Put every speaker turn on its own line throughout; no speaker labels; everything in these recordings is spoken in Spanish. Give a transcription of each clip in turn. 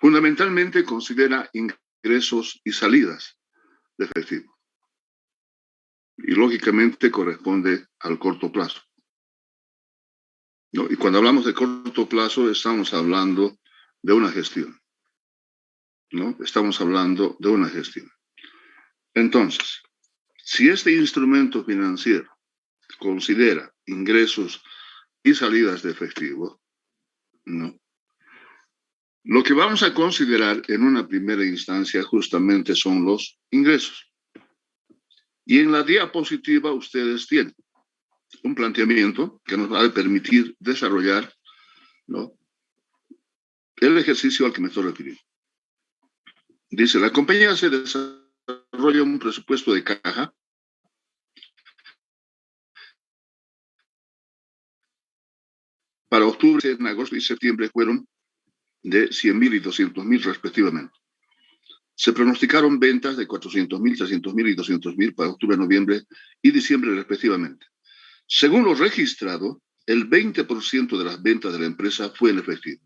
Fundamentalmente considera ingresos y salidas de efectivo. Y lógicamente corresponde al corto plazo, ¿no? Y cuando hablamos de corto plazo estamos hablando de una gestión, ¿no? Estamos hablando de una gestión. Entonces, si este instrumento financiero considera ingresos y salidas de efectivo, ¿no? Lo que vamos a considerar en una primera instancia justamente son los ingresos. Y en la diapositiva ustedes tienen un planteamiento que nos va a permitir desarrollar, ¿no?, el ejercicio al que me estoy refiriendo. Dice, la compañía se desarrolla un presupuesto de caja para octubre, en agosto y septiembre fueron de 100.000 y 200.000 respectivamente. Se pronosticaron ventas de 400.000, 300.000 y 200.000 para octubre, noviembre y diciembre respectivamente. Según lo registrado, el 20% de las ventas de la empresa fue en efectivo.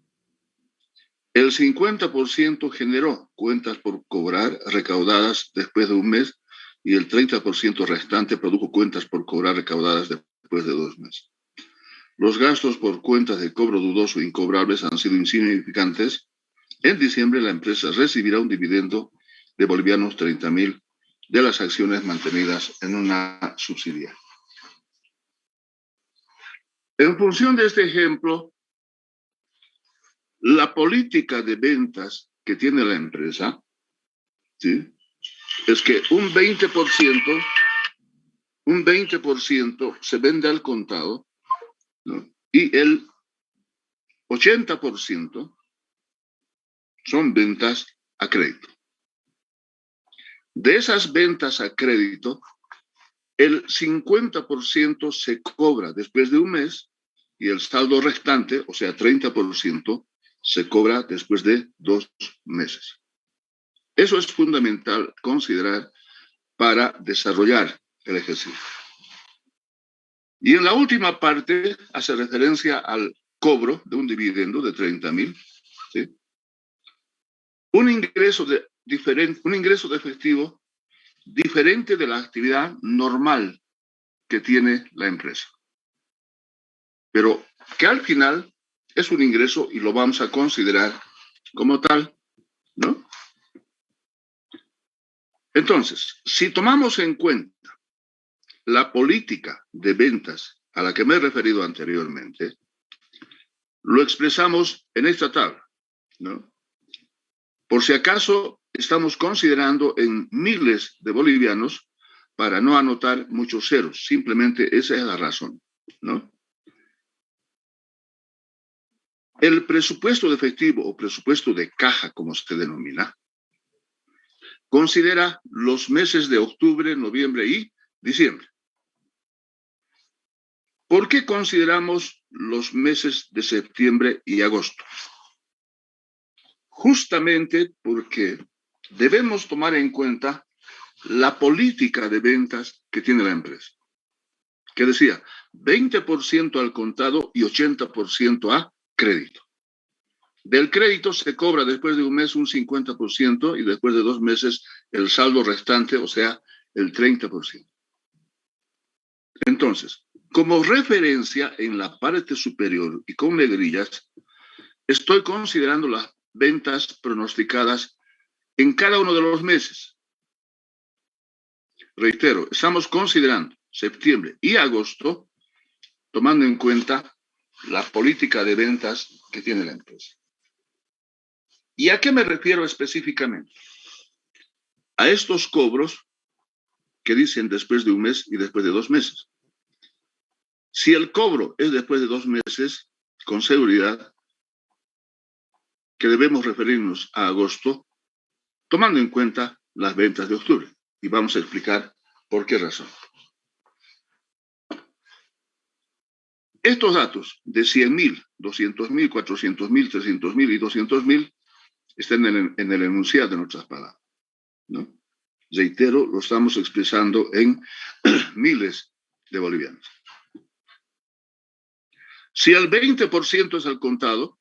El 50% generó cuentas por cobrar recaudadas después de un mes y el 30% restante produjo cuentas por cobrar recaudadas después de 2 meses. Los gastos por cuentas de cobro dudoso e incobrables han sido insignificantes. En diciembre la empresa recibirá un dividendo de bolivianos 30.000 de las acciones mantenidas en una subsidiaria. En función de este ejemplo, la política de ventas que tiene la empresa, ¿sí?, es que un 20% se vende al contado, ¿no?, y el 80% son ventas a crédito. De esas ventas a crédito, el 50% se cobra después de un mes y el saldo restante, o sea, 30%, se cobra después de 2 meses. Eso es fundamental considerar para desarrollar el ejercicio. Y en la última parte hace referencia al cobro de un dividendo de 30.000, ¿sí? Un ingreso de efectivo diferente de la actividad normal que tiene la empresa, pero que al final es un ingreso y lo vamos a considerar como tal, ¿no? Entonces, si tomamos en cuenta la política de ventas a la que me he referido anteriormente, lo expresamos en esta tabla, ¿no? Por si acaso estamos considerando en miles de bolivianos para no anotar muchos ceros, simplemente esa es la razón, ¿no? El presupuesto de efectivo o presupuesto de caja, como se denomina, considera los meses de octubre, noviembre y diciembre. ¿Por qué consideramos los meses de septiembre y agosto? Justamente porque debemos tomar en cuenta la política de ventas que tiene la empresa, que decía 20% al contado y 80% a crédito. Del crédito se cobra después de un mes un 50% y después de 2 meses el saldo restante, o sea, el 30%. Entonces, como referencia en la parte superior y con negrillas, estoy considerando las ventas pronosticadas en cada uno de los meses. Reitero, estamos considerando septiembre y agosto, tomando en cuenta la política de ventas que tiene la empresa. ¿Y a qué me refiero específicamente? A estos cobros que dicen después de un mes y después de 2 meses. Si el cobro es después de 2 meses, con seguridad que debemos referirnos a agosto, tomando en cuenta las ventas de octubre. Y vamos a explicar por qué razón. Estos datos de 100.000, 200.000, 400.000, 300.000 y 200.000 están en el enunciado de nuestras palabras, ¿no? Reitero, lo estamos expresando en miles de bolivianos. Si el 20% es al contado,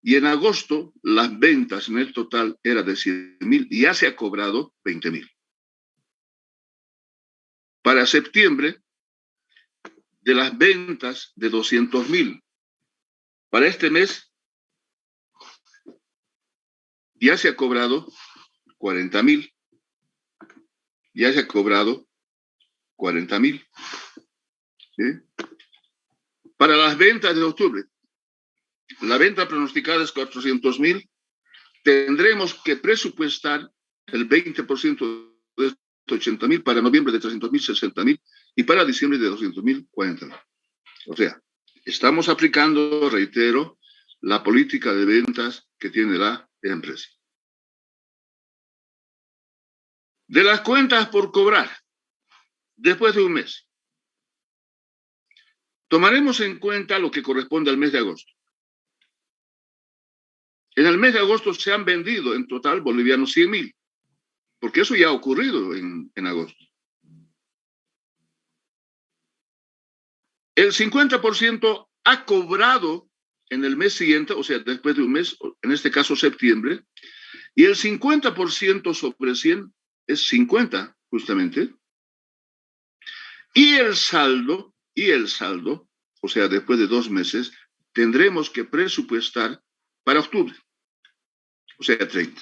Y en agosto, las ventas en el total era de 100.000 y ya se ha cobrado 20.000. Para septiembre, de las ventas de 200.000, para este mes ya se ha cobrado 40.000. Ya se ha cobrado 40.000. ¿Sí? Para las ventas de octubre, la venta pronosticada es 400.000. Tendremos que presupuestar el 20% de 80.000, para noviembre de 300.000, 60.000, y para diciembre de 200.000, 40.000. O sea, estamos aplicando, reitero, la política de ventas que tiene la empresa. De las cuentas por cobrar, después de un mes, tomaremos en cuenta lo que corresponde al mes de agosto. En el mes de agosto se han vendido en total bolivianos 100.000, porque eso ya ha ocurrido en agosto. El 50% ha cobrado en el mes siguiente, o sea, después de un mes, en este caso septiembre, y el 50% sobre 100 es 50, justamente. Y el saldo, o sea, después de 2 meses, tendremos que presupuestar para octubre, o sea, 30.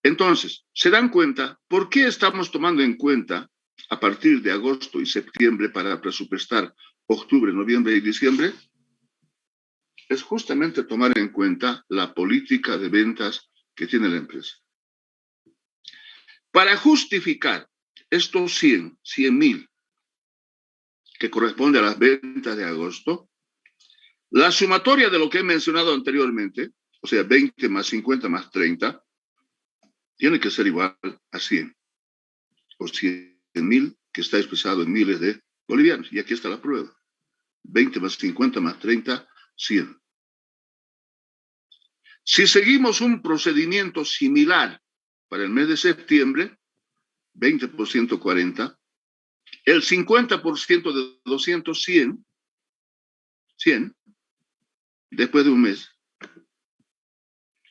Entonces, ¿se dan cuenta por qué estamos tomando en cuenta a partir de agosto y septiembre para presupuestar octubre, noviembre y diciembre? Es justamente tomar en cuenta la política de ventas que tiene la empresa. Para justificar estos 100.000 que corresponde a las ventas de agosto, la sumatoria de lo que he mencionado anteriormente, o sea, 20 más 50 más 30, tiene que ser igual a 100, o 100.000, que está expresado en miles de bolivianos. Y aquí está la prueba. 20 más 50 más 30, 100. Si seguimos un procedimiento similar para el mes de septiembre, 20% 40, el 50% de 200, 100, después de un mes,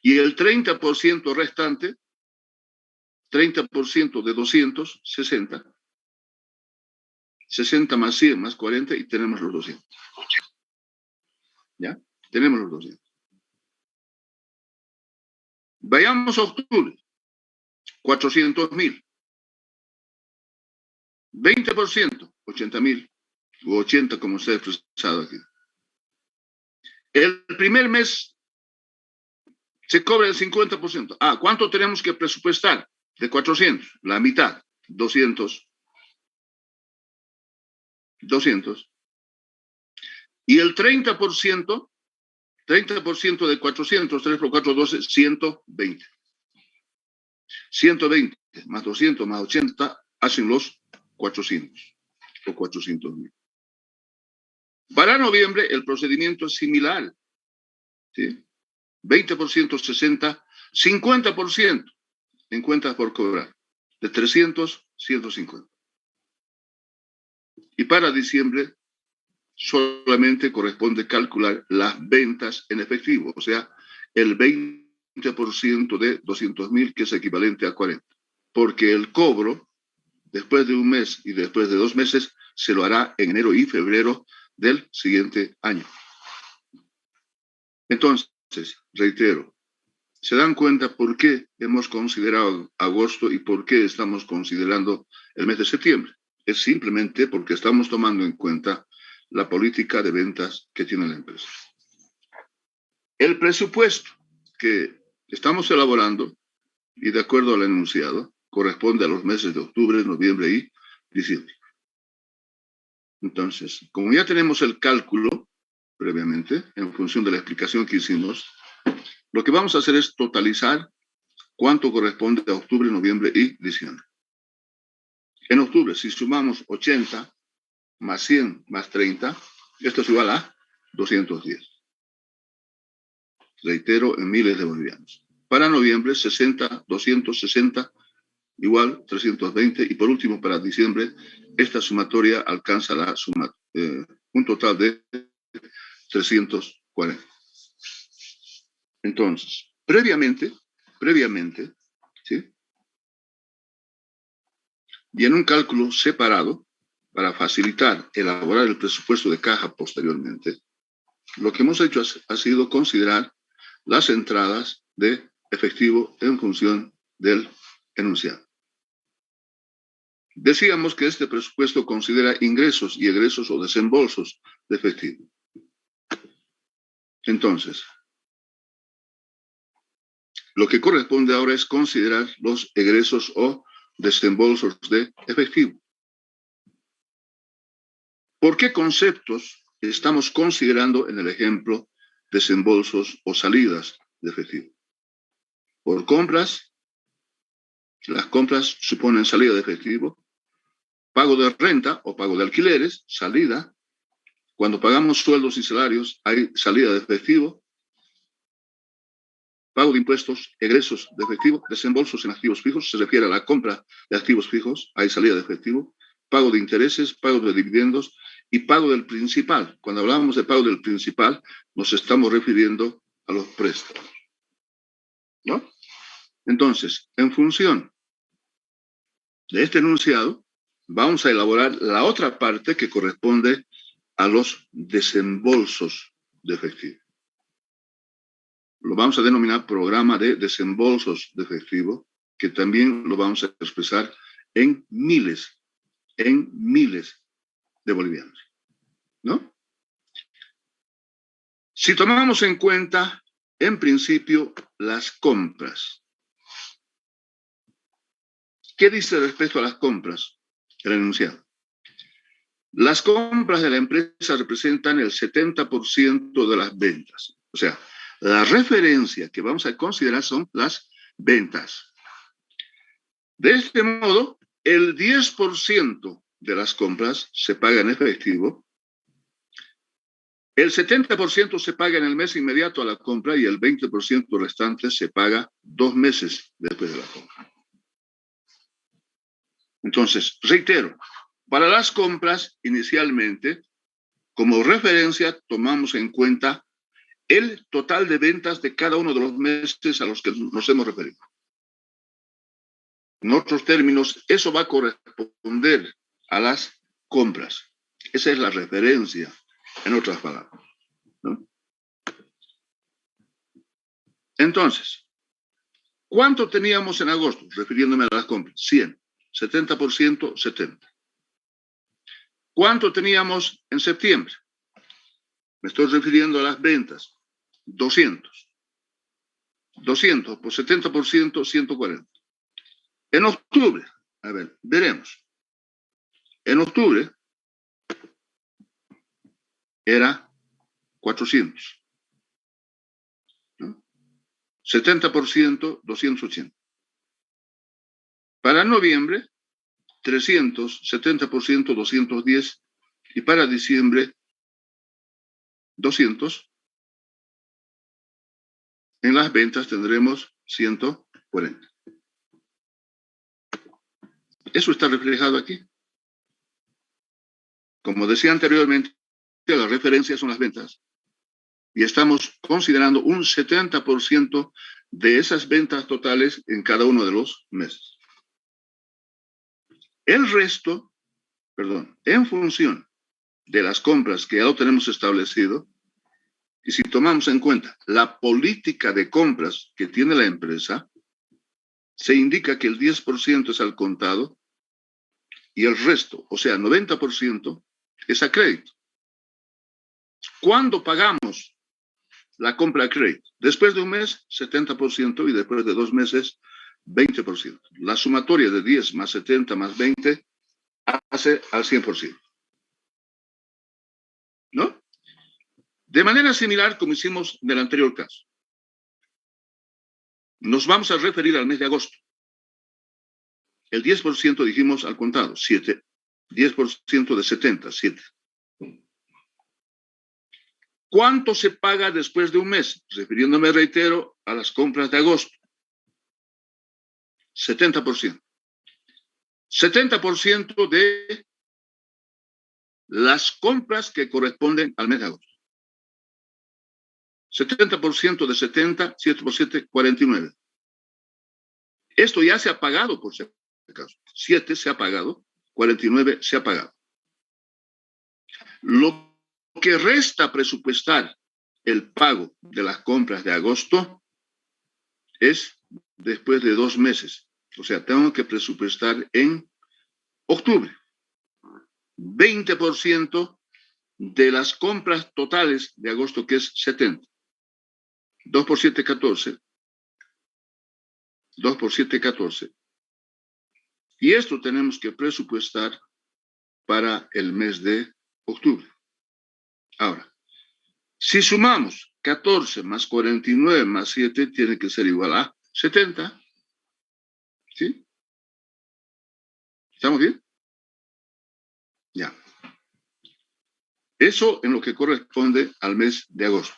y el 30% restante, 30% de 200, 60, 60 más 100 más 40, y tenemos los 200. ¿Ya? Tenemos los 200. Vayamos a octubre. 400.000. 20%, 80.000, o 80 como está expresado aquí. El primer mes se cobra el 50%. ¿Cuánto tenemos que presupuestar? De 400, la mitad, 200. 200. Y el 30%, 30% de 400, 3 por 4, 12, 120. 120 más 200 más 80 hacen los 400 o 400.000. Para noviembre el procedimiento es similar. ¿Sí? 20%, 60, 50% en cuentas por cobrar. De 300, 150. Y para diciembre solamente corresponde calcular las ventas en efectivo, o sea, el 20% de 200.000, que es equivalente a 40. Porque el cobro, después de un mes y después de 2 meses, se lo hará en enero y febrero del siguiente año. Entonces, reitero, ¿se dan cuenta por qué hemos considerado agosto y por qué estamos considerando el mes de septiembre? Es simplemente porque estamos tomando en cuenta la política de ventas que tiene la empresa. El presupuesto que estamos elaborando, y de acuerdo al enunciado, corresponde a los meses de octubre, noviembre y diciembre. Entonces, como ya tenemos el cálculo previamente, en función de la explicación que hicimos, lo que vamos a hacer es totalizar cuánto corresponde a octubre, noviembre y diciembre. En octubre, si sumamos 80 más 100 más 30, esto es igual a 210. Reitero, en miles de bolivianos. Para noviembre, 60, 260, igual 320. Y por último, para diciembre, esta sumatoria alcanza la suma, un total de 340. Entonces, previamente, ¿sí? Y en un cálculo separado, para facilitar elaborar el presupuesto de caja posteriormente, lo que hemos hecho ha sido considerar las entradas de efectivo en función del enunciado. Decíamos que este presupuesto considera ingresos y egresos o desembolsos de efectivo. Entonces, lo que corresponde ahora es considerar los egresos o desembolsos de efectivo. ¿Por qué conceptos estamos considerando en el ejemplo desembolsos o salidas de efectivo? Por compras, las compras suponen salida de efectivo, pago de renta o pago de alquileres, salida. Cuando pagamos sueldos y salarios hay salida de efectivo, pago de impuestos, egresos de efectivo, desembolsos en activos fijos, se refiere a la compra de activos fijos, hay salida de efectivo, pago de intereses, pago de dividendos y pago del principal. Cuando hablamos de pago del principal, nos estamos refiriendo a los préstamos, ¿no? Entonces, en función de este enunciado, vamos a elaborar la otra parte que corresponde a los desembolsos de efectivo. Lo vamos a denominar programa de desembolsos de efectivo, que también lo vamos a expresar en miles de bolivianos, ¿no? Si tomamos en cuenta, en principio, las compras, ¿qué dice respecto a las compras? El enunciado. Las compras de la empresa representan el 70% de las ventas. O sea, la referencia que vamos a considerar son las ventas. De este modo, el 10% de las compras se paga en efectivo, el 70% se paga en el mes inmediato a la compra y el 20% restante se paga 2 meses después de la compra. Entonces, reitero, para las compras, inicialmente, como referencia, tomamos en cuenta el total de ventas de cada uno de los meses a los que nos hemos referido. En otros términos, eso va a corresponder a las compras. Esa es la referencia, en otras palabras, ¿no? Entonces, ¿cuánto teníamos en agosto? Refiriéndome a las compras. 100. 70%, 70. ¿Cuánto teníamos en septiembre? Me estoy refiriendo a las ventas. 200. 200 por 70%, 140. En octubre, a ver, veremos. En octubre era 400. ¿No? 70%, 280. Para noviembre, 300, 70%, 210. Y para diciembre, 200. En las ventas tendremos 140. Eso está reflejado aquí. Como decía anteriormente, las referencias son las ventas. Y estamos considerando un 70% de esas ventas totales en cada uno de los meses. El resto, en función de las compras que ya lo tenemos establecido, y si tomamos en cuenta la política de compras que tiene la empresa, se indica que el 10% es al contado y el resto, o sea, 90%, es a crédito. ¿Cuándo pagamos la compra a crédito? Después de un mes, 70% y después de 2 meses, 20%. La sumatoria de 10 más 70 más 20 hace al 100%. ¿No? De manera similar como hicimos en el anterior caso. Nos vamos a referir al mes de agosto. El 10% dijimos al contado, 7. 10% de 70, 7. ¿Cuánto se paga después de un mes? Refiriéndome, reitero, a las compras de agosto. 70%. 70% de las compras que corresponden al mes de agosto. 70% de 70, 7 por 7, 49. Esto ya se ha pagado, por si acaso. 7 se ha pagado, 49 se ha pagado. Lo que resta presupuestar el pago de las compras de agosto es después de 2 meses. O sea, tengo que presupuestar en octubre. 20% de las compras totales de agosto, que es 70. 2 por 7, 14. 2 por 7, 14. Y esto tenemos que presupuestar para el mes de octubre. Ahora, si sumamos 14 más 49 más 7, tiene que ser igual a 70. ¿Sí? ¿Estamos bien? Ya. Eso en lo que corresponde al mes de agosto.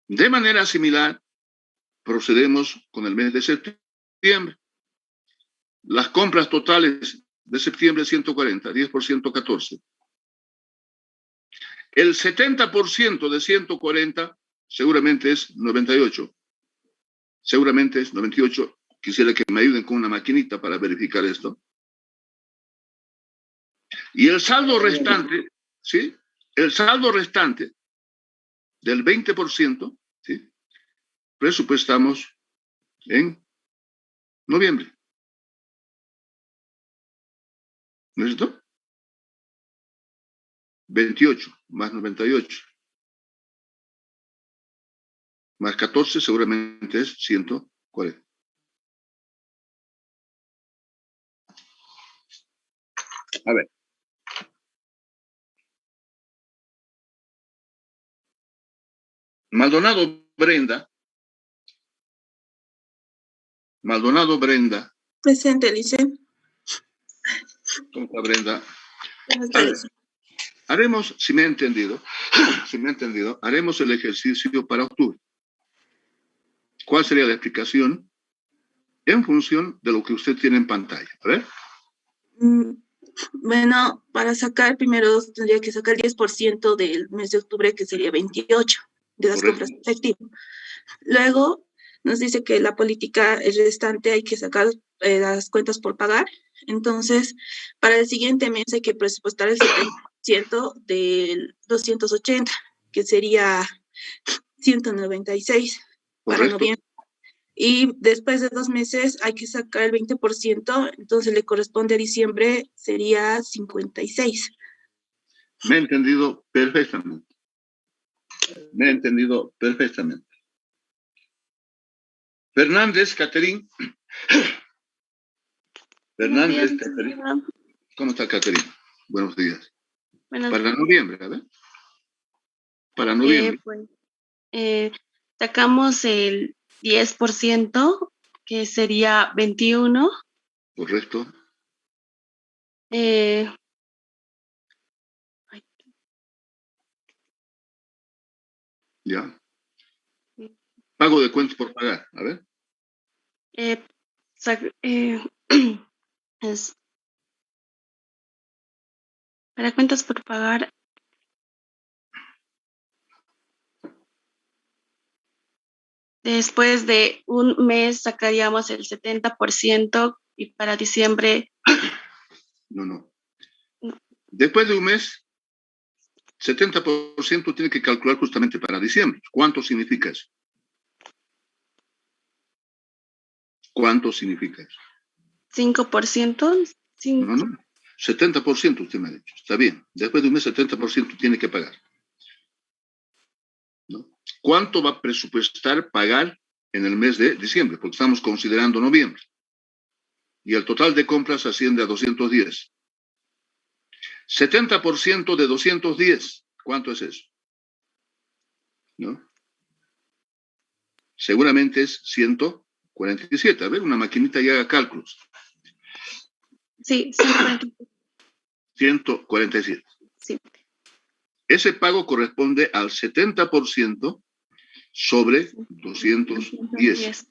De manera similar, procedemos con el mes de septiembre. Las compras totales de septiembre, 140, 10 por 114. El 70% de 140 seguramente es 98. Seguramente es 98. Quisiera que me ayuden con una maquinita para verificar esto. Y el saldo restante, ¿sí? El saldo restante del 20%, ¿sí? Presupuestamos en noviembre. ¿No es esto? 28 más 98 más 14 seguramente es 140. A ver. Maldonado Brenda. Maldonado Brenda.
Presente, Lice.
¿Cómo está Brenda? A ver, haremos, si me ha entendido, haremos el ejercicio para octubre. ¿Cuál sería la explicación? En función de lo que usted tiene en pantalla. A ver.
Bueno, para sacar, primero tendría que sacar el 10% del mes de octubre, que sería 28 de las
Correcto.
compras efectivas. Luego nos dice que la política, el restante, hay que sacar las cuentas por pagar. Entonces, para el siguiente mes hay que presupuestar el 70% del 280, que sería 196 para
Correcto.
noviembre. Y después de 2 meses hay que sacar el 20%, entonces le corresponde a diciembre, sería 56.
Me he entendido perfectamente. Me he entendido perfectamente. Fernández, Caterín. Fernández, Caterín. ¿Cómo está, Caterín? Buenos días. Para noviembre, a ver. Para noviembre.
Sacamos el 10%, que sería 21.
Correcto. Ya. Pago de cuentas por pagar, a ver.
Para cuentas por pagar. Después de un mes sacaríamos el 70% y para diciembre.
No. Después de un mes, 70% tiene que calcular justamente para diciembre. ¿Cuánto significa eso? ¿Cuánto significa eso?
5%.
No. 70% usted me ha dicho. Está bien. Después de un mes, 70% tiene que pagar. ¿No? ¿Cuánto va a presupuestar pagar en el mes de diciembre? Porque estamos considerando noviembre. Y el total de compras asciende a 210. 70% de 210. ¿Cuánto es eso? ¿No? Seguramente es 147. A ver, una maquinita y haga cálculos.
Sí, 147.
147.
Sí.
Ese pago corresponde al 70% sobre 210.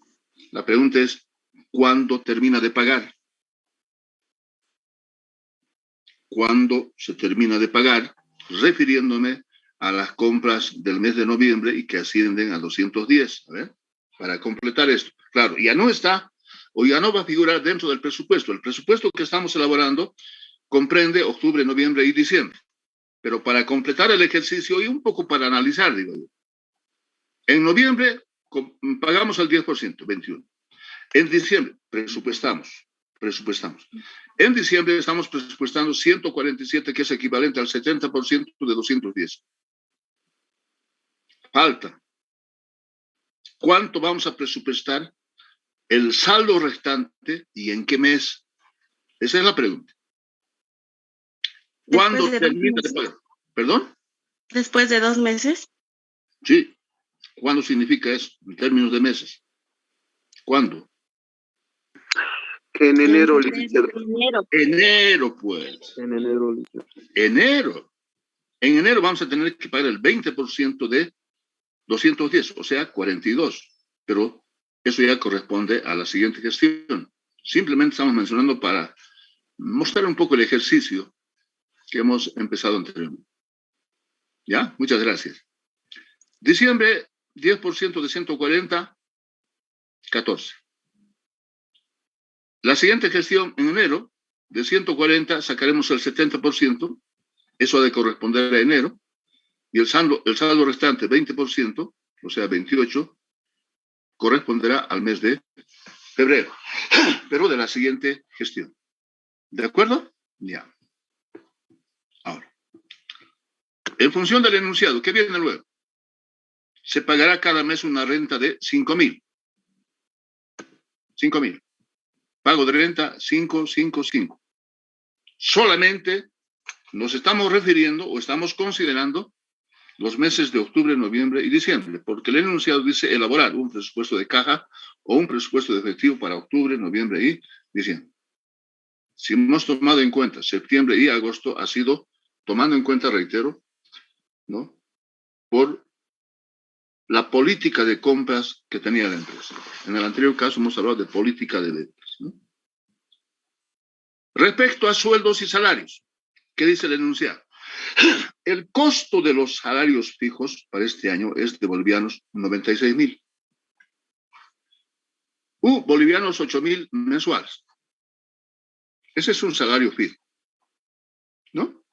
La pregunta es, ¿cuándo termina de pagar? ¿Cuándo se termina de pagar? Refiriéndome a las compras del mes de noviembre y que ascienden a 210. A ver, para completar esto. Claro, ya no está o ya no va a figurar dentro del presupuesto. El presupuesto que estamos elaborando comprende octubre, noviembre y diciembre. Pero para completar el ejercicio y un poco para analizar, digo yo. En noviembre pagamos el 10%, 21. En diciembre presupuestamos. En diciembre estamos presupuestando 147, que es equivalente al 70% de 210. Falta. ¿Cuánto vamos a presupuestar? El saldo restante y en qué mes. Esa es la pregunta. ¿Cuándo termina de pagar? ¿Perdón?
¿Después de 2 meses?
Sí. ¿Cuándo significa eso en términos de meses? ¿Cuándo?
En enero,
Enero, pues.
En enero,
Enero. En enero vamos a tener que pagar el 20% de 210, o sea, 42. Pero eso ya corresponde a la siguiente gestión. Simplemente estamos mencionando para mostrar un poco el ejercicio que hemos empezado anteriormente. ¿Ya? Muchas gracias. Diciembre, 10% de 140, 14. La siguiente gestión, en enero, de 140 sacaremos el 70%, eso ha de corresponder a enero, y el saldo restante, 20%, o sea, 28, corresponderá al mes de febrero, pero de la siguiente gestión. ¿De acuerdo? Ya. Ahora, en función del enunciado, ¿qué viene luego? Se pagará cada mes una renta de 5.000. 5.000. Pago de renta 555. Solamente nos estamos refiriendo o estamos considerando los meses de octubre, noviembre y diciembre, porque el enunciado dice elaborar un presupuesto de caja o un presupuesto de efectivo para octubre, noviembre y diciembre. Si hemos tomado en cuenta septiembre y agosto, ha sido tomando en cuenta, reitero, ¿no?, por la política de compras que tenía la empresa. En el anterior caso hemos hablado de política de ventas, ¿no? Respecto a sueldos y salarios, ¿qué dice el enunciado? El costo de los salarios fijos para este año es de bolivianos 96.000. Bolivianos 8.000 mensuales. Ese es un salario fijo, ¿no?,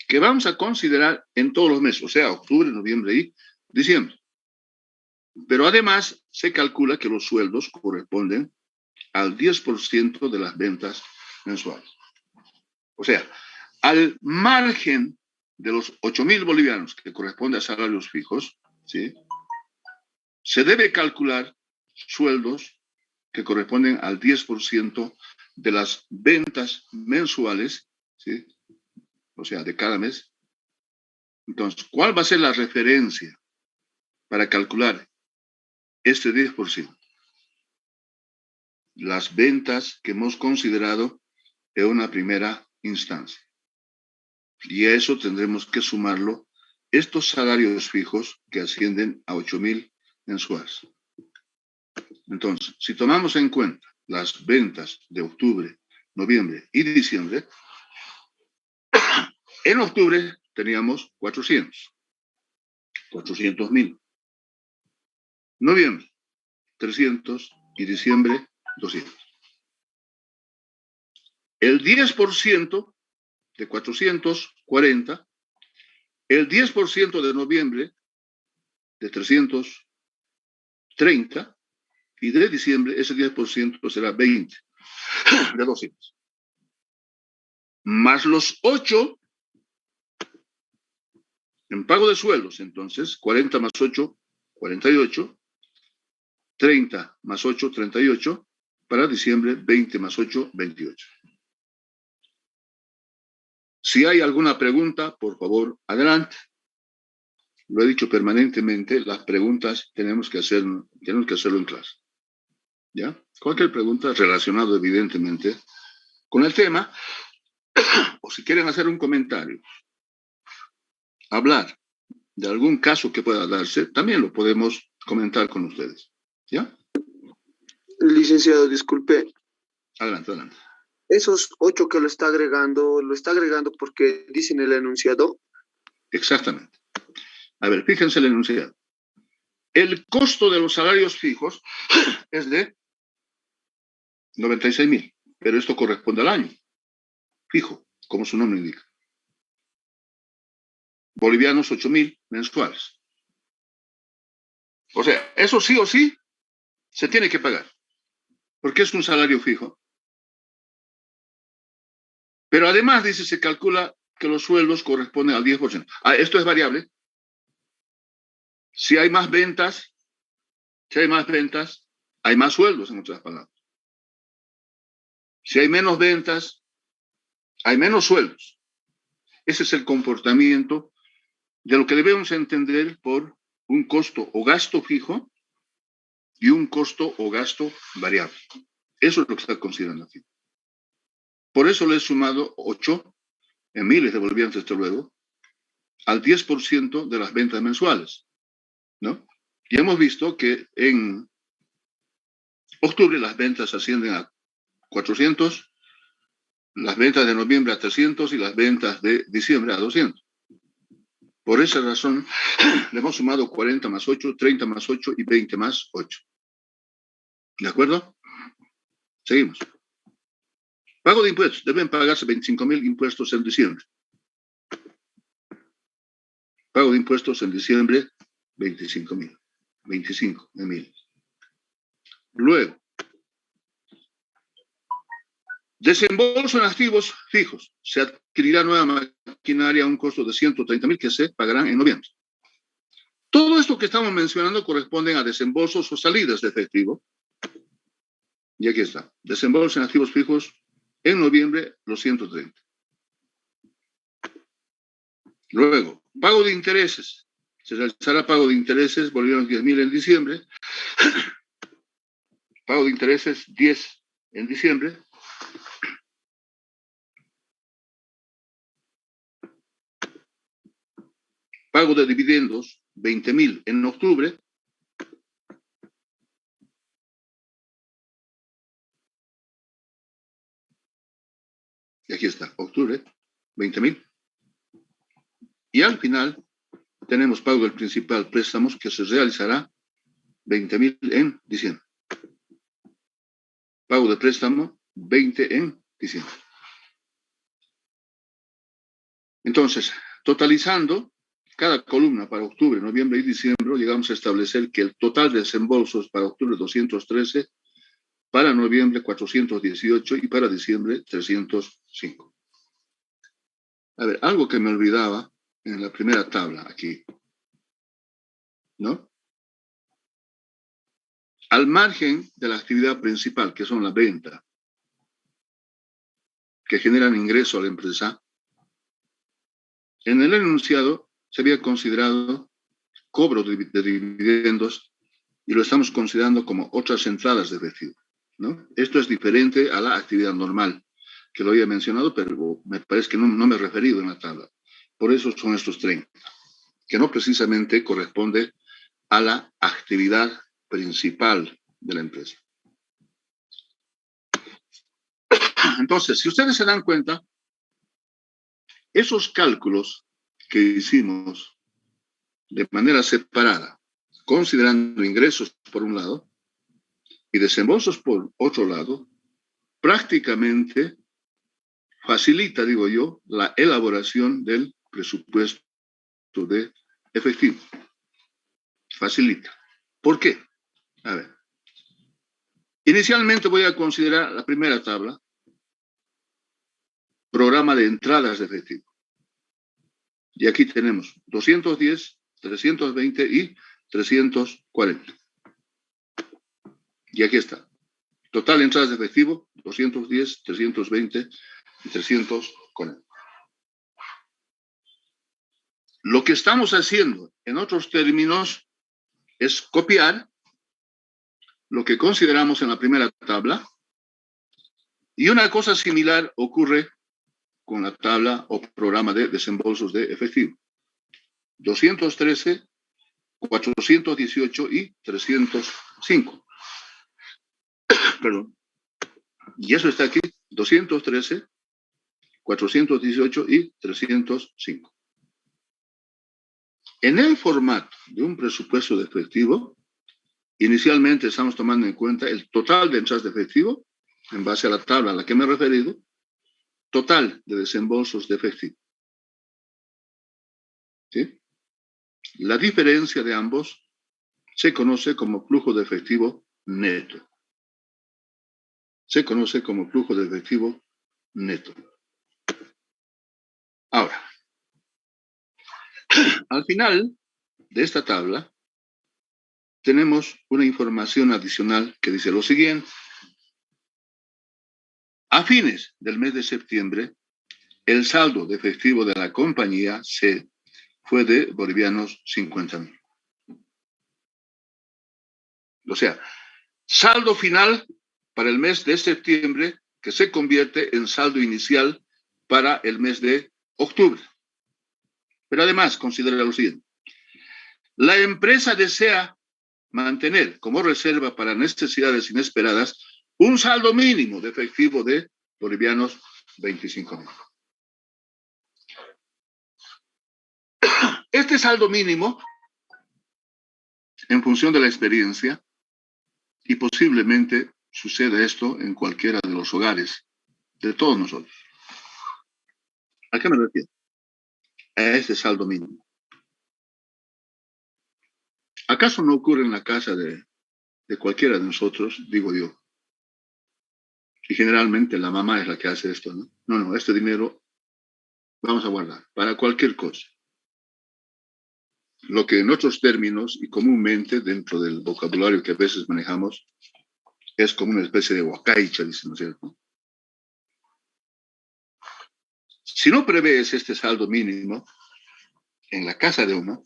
que vamos a considerar en todos los meses, o sea, octubre, noviembre y diciembre. Pero además se calcula que los sueldos corresponden al 10% de las ventas mensuales. O sea, al margen de los 8.000 bolivianos que corresponde a salarios fijos, ¿sí?, se debe calcular sueldos que corresponden al 10% de las ventas mensuales, ¿sí?, o sea, de cada mes. Entonces, ¿cuál va a ser la referencia para calcular este 10%? Las ventas que hemos considerado en una primera instancia. Y a eso tendremos que sumarlo estos salarios fijos que ascienden a 8.000 mensuales. Entonces, si tomamos en cuenta las ventas de octubre, noviembre y diciembre, en octubre teníamos 400.000. Noviembre, 300 y diciembre, 200. El 10% de 440, el 10% de noviembre de 330 y de diciembre ese 10% será 20 de 200. Más los 8 en pago de sueldos, entonces 40 más 8, 48, 30 más 8, 38, para diciembre 20 más 8, 28. Si hay alguna pregunta, por favor, adelante. Lo he dicho permanentemente, las preguntas tenemos que hacerlo en clase. ¿Ya? Cualquier pregunta relacionada evidentemente con el tema, o si quieren hacer un comentario, hablar de algún caso que pueda darse, también lo podemos comentar con ustedes. ¿Ya?
Licenciado, disculpe.
Adelante, adelante.
Esos 8 que lo está agregando porque dicen el enunciado.
Exactamente. A ver, fíjense el enunciado. El costo de los salarios fijos es de 96.000, pero esto corresponde al año. Fijo, como su nombre indica. Bolivianos 8.000 mensuales. O sea, eso sí o sí se tiene que pagar, porque es un salario fijo. Pero además, dice, se calcula que los sueldos corresponden al 10%. Esto es variable. Si hay más ventas, hay más sueldos, en otras palabras. Si hay menos ventas, hay menos sueldos. Ese es el comportamiento de lo que debemos entender por un costo o gasto fijo y un costo o gasto variable. Eso es lo que está considerando aquí. Por eso le he sumado 8 en miles de bolivianos, desde luego, al 10% de las ventas mensuales, ¿no? Y hemos visto que en octubre las ventas ascienden a 400, las ventas de noviembre a 300 y las ventas de diciembre a 200. Por esa razón, le hemos sumado 40 más 8, 30 más 8 y 20 más 8. ¿De acuerdo? Seguimos. Pago de impuestos. Deben pagarse 25.000 impuestos en diciembre. Pago de impuestos en diciembre, 25.000. 25.000. Luego, desembolso en activos fijos. Se adquirirá nueva maquinaria a un costo de 130.000 que se pagarán en noviembre. Todo esto que estamos mencionando corresponden a desembolsos o salidas de efectivo. Y aquí está. Desembolso en activos fijos en noviembre, los 130. Luego, pago de intereses. Se realizará pago de intereses, bolivianos 10.000 en diciembre. Pago de intereses 10 en diciembre. Pago de dividendos 20.000 en octubre. Y aquí está, octubre, 20.000. Y al final tenemos pago del principal préstamos que se realizará 20.000 en diciembre. Pago de préstamo 20 en diciembre. Entonces, totalizando cada columna para octubre, noviembre y diciembre, llegamos a establecer que el total de desembolsos para octubre 213, para noviembre 418 y para diciembre 305. A ver, algo que me olvidaba en la primera tabla aquí, ¿no? Al margen de la actividad principal, que son la venta, que generan ingreso a la empresa, en el enunciado se había considerado cobro de dividendos y lo estamos considerando como otras entradas de efectivo, ¿no? Esto es diferente a la actividad normal, que lo había mencionado, pero me parece que no me he referido en la tabla. Por eso son estos 30, que no precisamente corresponde a la actividad principal de la empresa. Entonces, si ustedes se dan cuenta, esos cálculos que hicimos de manera separada, considerando ingresos por un lado y desembolsos por otro lado, prácticamente facilita, digo yo, la elaboración del presupuesto de efectivo. Facilita. ¿Por qué? A ver. Inicialmente voy a considerar la primera tabla, programa de entradas de efectivo. Y aquí tenemos 210, 320 y 340. Y aquí está. Total entradas de efectivo, 210, 320 y 340. Lo que estamos haciendo, en otros términos, es copiar lo que consideramos en la primera tabla. Y una cosa similar ocurre con la tabla o programa de desembolsos de efectivo. 213, 418 y 305. Perdón. Y eso está aquí, 213, 418 y 305. En el formato de un presupuesto de efectivo, inicialmente estamos tomando en cuenta el total de entradas de efectivo, en base a la tabla a la que me he referido, total de desembolsos de efectivo. ¿Sí? La diferencia de ambos se conoce como flujo de efectivo neto. Se conoce como flujo de efectivo neto. Ahora, al final de esta tabla, tenemos una información adicional que dice lo siguiente. A fines del mes de septiembre, el saldo de efectivo de la compañía C fue de bolivianos 50.000. O sea, saldo final para el mes de septiembre que se convierte en saldo inicial para el mes de octubre. Pero además, considera lo siguiente. La empresa desea mantener como reserva para necesidades inesperadas un saldo mínimo de efectivo de bolivianos 25.000. Este saldo mínimo, en función de la experiencia, y posiblemente suceda esto en cualquiera de los hogares de todos nosotros. ¿A qué me refiero? A este saldo mínimo. ¿Acaso no ocurre en la casa de cualquiera de nosotros, digo yo? Y generalmente la mamá es la que hace esto, ¿no? No, este dinero vamos a guardar para cualquier cosa. Lo que en otros términos y comúnmente dentro del vocabulario que a veces manejamos es como una especie de huacaicha, dicen, ¿no es cierto? Si no prevés este saldo mínimo en la casa de uno,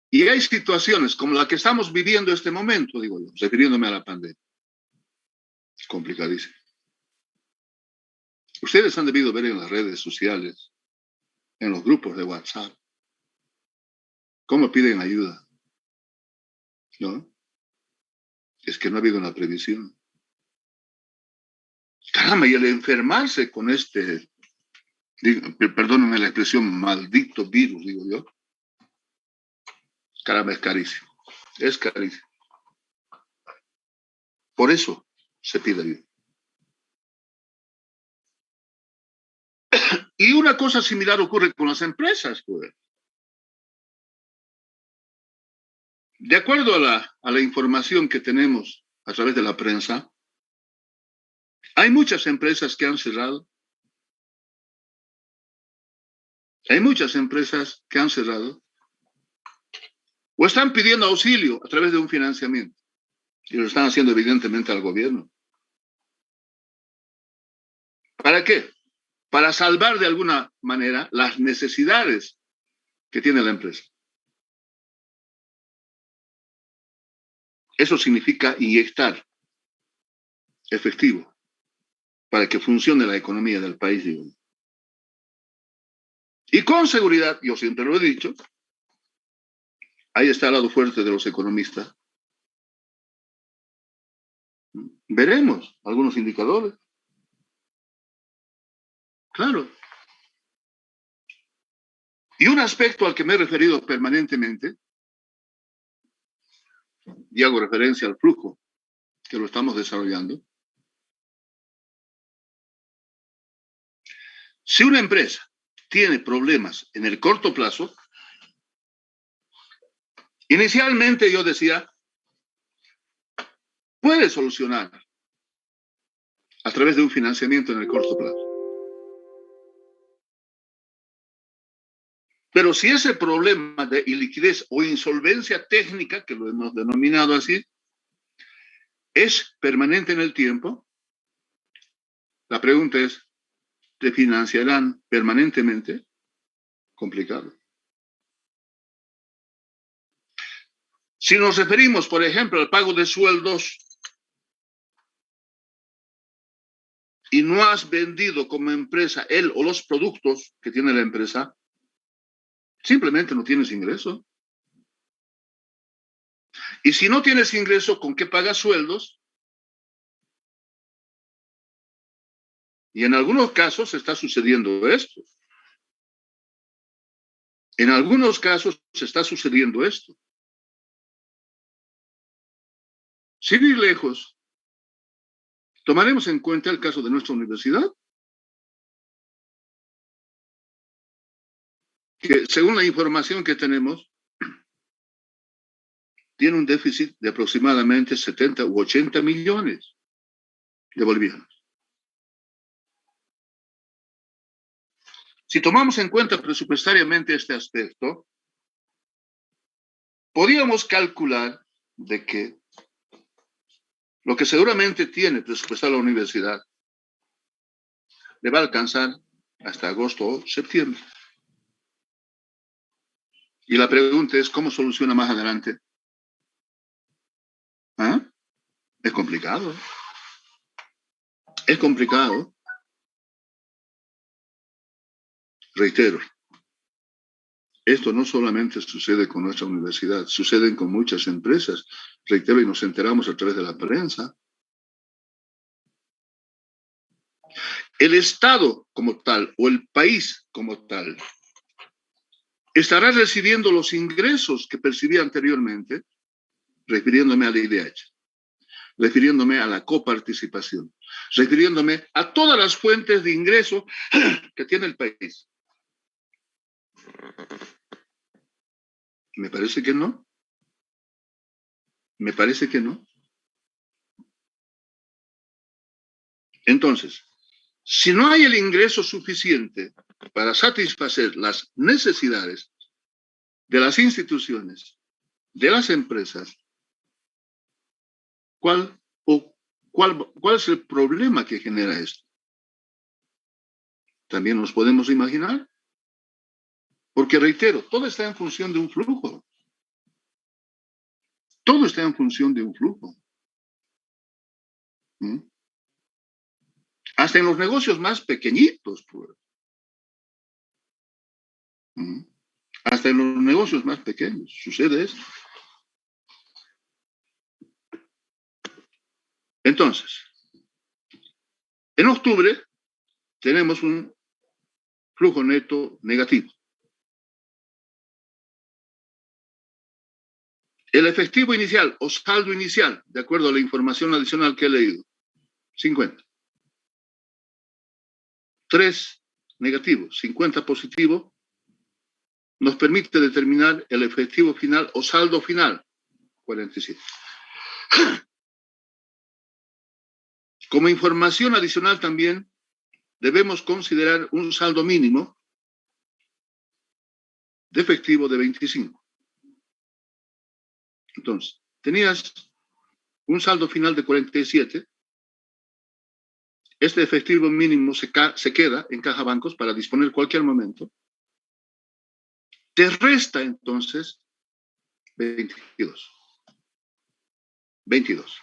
y hay situaciones como la que estamos viviendo en este momento, digo yo, refiriéndome a la pandemia, es complicadísimo. Ustedes han debido ver en las redes sociales, en los grupos de WhatsApp, cómo piden ayuda, ¿no? Es que no ha habido una previsión. Caramba, y el enfermarse con este, perdónenme la expresión, maldito virus, digo yo, caramba, es carísimo. Es carísimo. Por eso se pide ayuda. Y una cosa similar ocurre con las empresas, pues. De acuerdo a la información que tenemos a través de la prensa, hay muchas empresas que han cerrado. Hay muchas empresas que han cerrado o están pidiendo auxilio a través de un financiamiento. Y lo están haciendo evidentemente al gobierno. ¿Para qué? Para salvar de alguna manera las necesidades que tiene la empresa. Eso significa inyectar efectivo para que funcione la economía del país, digo. Y con seguridad, yo siempre lo he dicho, ahí está el lado fuerte de los economistas. Veremos algunos indicadores. Claro. Y un aspecto al que me he referido permanentemente, y hago referencia al flujo que lo estamos desarrollando. Si una empresa tiene problemas en el corto plazo, inicialmente yo decía, puede solucionar a través de un financiamiento en el corto plazo. Pero si ese problema de iliquidez o insolvencia técnica, que lo hemos denominado así, es permanente en el tiempo, la pregunta es, ¿te financiarán permanentemente? Complicado. Si nos referimos, por ejemplo, al pago de sueldos y no has vendido como empresa él o los productos que tiene la empresa, simplemente no tienes ingreso. Y si no tienes ingreso, ¿con qué pagas sueldos? Y en algunos casos está sucediendo esto. En algunos casos se está sucediendo esto. Sin ir lejos, tomaremos en cuenta el caso de nuestra universidad, que según la información que tenemos, tiene un déficit de aproximadamente 70 u 80 millones de bolivianos. Si tomamos en cuenta presupuestariamente este aspecto, podríamos calcular de que lo que seguramente tiene presupuestado la universidad le va a alcanzar hasta agosto o septiembre. Y la pregunta es, ¿cómo soluciona más adelante? ¿Ah? Es complicado. Es complicado. Reitero, esto no solamente sucede con nuestra universidad, sucede con muchas empresas. Reitero, y nos enteramos a través de la prensa. El Estado como tal, o el país como tal, estará recibiendo los ingresos que percibía anteriormente, refiriéndome al IDH, refiriéndome a la coparticipación, refiriéndome a todas las fuentes de ingreso que tiene el país. Me parece que no. Me parece que no. Entonces, si no hay el ingreso suficiente para satisfacer las necesidades de las instituciones, de las empresas, ¿cuál es el problema que genera esto? También nos podemos imaginar. Porque reitero, todo está en función de un flujo. Todo está en función de un flujo. ¿Mm? Hasta en los negocios más pequeñitos, pues. ¿Mm? Hasta en los negocios más pequeños sucede esto. Entonces, en octubre tenemos un flujo neto negativo. El efectivo inicial o saldo inicial, de acuerdo a la información adicional que he leído, 50. 3 negativo, 50 positivo, nos permite determinar el efectivo final o saldo final, 47. Como información adicional también, debemos considerar un saldo mínimo de efectivo de 25. Entonces, tenías un saldo final de 47. Este efectivo mínimo se queda en caja bancos para disponer cualquier momento. Te resta entonces 22. 22.